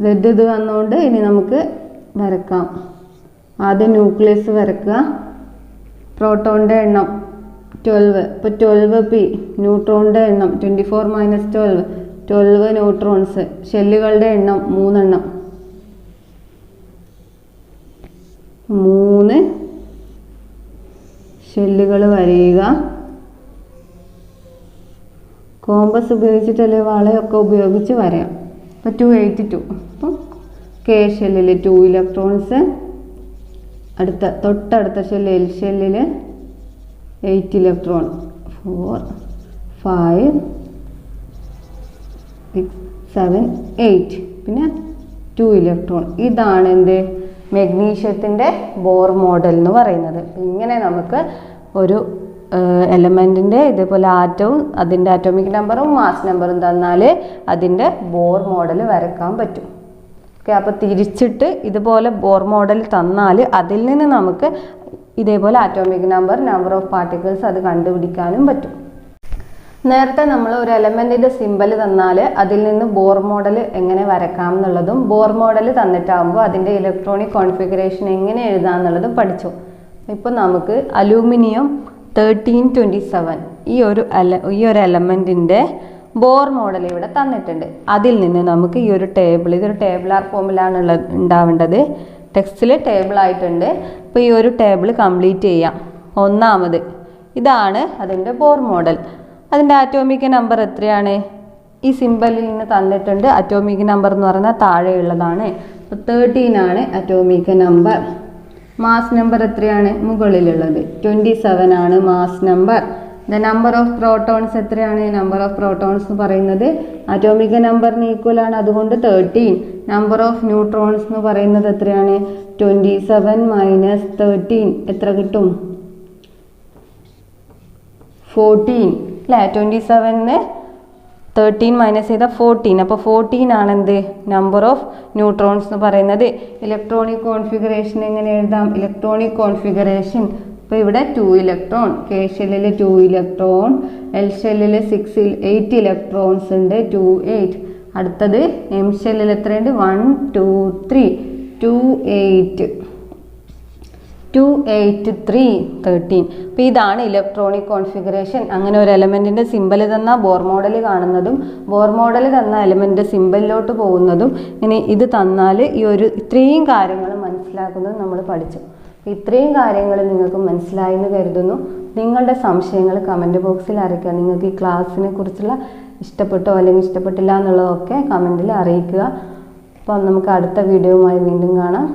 Z ഇത് വന്നുകൊണ്ട് ഇനി നമുക്ക് വരക്കാം. ആദ്യം ന്യൂക്ലിയസ് വരക്കുക. പ്രോട്ടോണിൻ്റെ എണ്ണം 12. ഇപ്പോൾ 12p. ന്യൂട്രോണിൻ്റെ എണ്ണം 24 - 12. 12 ന്യൂട്രോൺസ്. ഷെല്ലുകളുടെ എണ്ണം 3 എണ്ണം. 3 ഷെല്ലുകൾ വരയുക. കോമ്പസ് ഉപയോഗിച്ചിട്ടല്ലേ വളയൊക്കെ ഉപയോഗിച്ച് വരാം. അപ്പോൾ 282. അപ്പം കെ ഷെല്ലിൽ 2 ഇലക്ട്രോൺസ്. തൊട്ടടുത്ത ഷെല്ല് എൽ ഷെല്ലിൽ 8 ഇലക്ട്രോൺ. 4 5 6 7 8. പിന്നെ 2 ഇലക്ട്രോൺ. ഇതാണ് എന്ത്? മെഗ്നീഷ്യത്തിൻ്റെ ബോർ മോഡൽ എന്ന് പറയുന്നത്. ഇങ്ങനെ നമുക്ക് ഒരു എലമെൻറ്റിൻ്റെ ഇതേപോലെ ആറ്റവും അതിൻ്റെ ആറ്റോമിക് നമ്പറും മാസ് നമ്പറും തന്നാൽ അതിൻ്റെ ബോർ മോഡൽ വരക്കാൻ പറ്റും. ഓക്കെ. അപ്പോൾ തിരിച്ചിട്ട് ഇതുപോലെ ബോർ മോഡൽ തന്നാൽ അതിൽ നിന്ന് നമുക്ക് ഇതേപോലെ atomic number, number of particles അത് കണ്ടുപിടിക്കാനും പറ്റും. നേരത്തെ നമ്മൾ ഒരു എലമെൻറ്റിൻ്റെ സിമ്പൽ തന്നാൽ അതിൽ നിന്ന് ബോർ മോഡൽ എങ്ങനെ വരക്കാം എന്നുള്ളതും ബോർ മോഡൽ തന്നിട്ടാകുമ്പോൾ അതിൻ്റെ ഇലക്ട്രോണിക് കോൺഫിഗറേഷൻ എങ്ങനെ എഴുതാം എന്നുള്ളതും പഠിച്ചു. ഇപ്പോൾ നമുക്ക് അലൂമിനിയം 1327 ഈ ഒരു എലമെൻറ്റിൻ്റെ ബോർ മോഡൽ ഇവിടെ തന്നിട്ടുണ്ട്. അതിൽ നിന്ന് നമുക്ക് ഈ ഒരു ടേബിൾ, ഇതൊരു ടേബിളാർ ഫോമിലാണ് ഉണ്ടാവേണ്ടത്. ടെക്സ്റ്റിൽ ടേബിൾ ആയിട്ടുണ്ട്. അപ്പോൾ ഈ ഒരു ടേബിൾ കംപ്ലീറ്റ് ചെയ്യാം. ഒന്നാമത് ഇതാണ് അതിൻ്റെ ബോർ മോഡൽ. അതിൻ്റെ ആറ്റോമിക് നമ്പർ എത്രയാണ്? ഈ സിമ്പലിൽ നിന്ന് തന്നിട്ടുണ്ട്. അറ്റോമിക് നമ്പർ എന്ന് പറഞ്ഞാൽ താഴെയുള്ളതാണ്. അപ്പോൾ 13 ആണ് അറ്റോമിക് നമ്പർ. മാസ് നമ്പർ എത്രയാണ്? മുകളിലുള്ളത് 27 ആണ് mass number. The number of protons എത്രയാണ്? നമ്പർ ഓഫ് പ്രോട്ടോൺസ് എന്ന് പറയുന്നത് അറ്റോമിക് നമ്പറിന് ഈക്വൽ ആണ്, അതുകൊണ്ട് 13. നമ്പർ ഓഫ് ന്യൂട്രോൺസ് എന്ന് പറയുന്നത് എത്രയാണ്? 27 - 13 എത്ര കിട്ടും? 14 അല്ലേ. 27-ന് 13 മൈനസ് ചെയ്താൽ 14. അപ്പോൾ 14 ആണ് എന്ത്? നമ്പർ ഓഫ് ന്യൂട്രോൺസ് എന്ന് പറയുന്നത്. ഇലക്ട്രോണിക് കോൺഫിഗറേഷൻ എങ്ങനെ എഴുതാം? ഇലക്ട്രോണിക് കോൺഫിഗറേഷൻ അപ്പോൾ ഇവിടെ 2 ഇലക്ട്രോൺ, കെ ഷെല്ലിൽ 2 ഇലക്ട്രോൺ, എൽ ഷെല്ലിൽ 8 ഇലക്ട്രോൺസ് ഉണ്ട്. 2 8. അടുത്തത് എം ഷെല്ലിൽ എത്രയുണ്ട്? 1 2 3 2 8 2 8 3 13. അപ്പോൾ ഇതാണ് ഇലക്ട്രോണിക് കോൺഫിഗറേഷൻ. അങ്ങനെ ഒരു എലമെൻറ്റിൻ്റെ സിമ്പൽ തന്ന ബോർ മോഡൽ കാണുന്നതും ബോർ മോഡൽ തന്ന എലമെൻറ്റ് സിമ്പലിലോട്ട് പോകുന്നതും ഇനി ഇത് തന്നാൽ ഇത്രയും കാര്യങ്ങൾ മനസ്സിലാക്കുന്നതും നമ്മൾ പഠിച്ചു. ഇത്രയും കാര്യങ്ങൾ നിങ്ങൾക്ക് മനസ്സിലായി എന്ന് കരുതുന്നു. നിങ്ങളുടെ സംശയങ്ങൾ കമൻറ്റ് ബോക്സിൽ അറിയിക്കുക. നിങ്ങൾക്ക് ഈ ക്ലാസ്സിനെ കുറിച്ചുള്ള ഇഷ്ടപ്പെട്ടോ അല്ലെങ്കിൽ ഇഷ്ടപ്പെട്ടില്ല എന്നുള്ളതൊക്കെ കമൻറ്റിൽ അറിയിക്കുക. അപ്പം നമുക്ക് അടുത്ത വീഡിയോയുമായി വീണ്ടും കാണാം.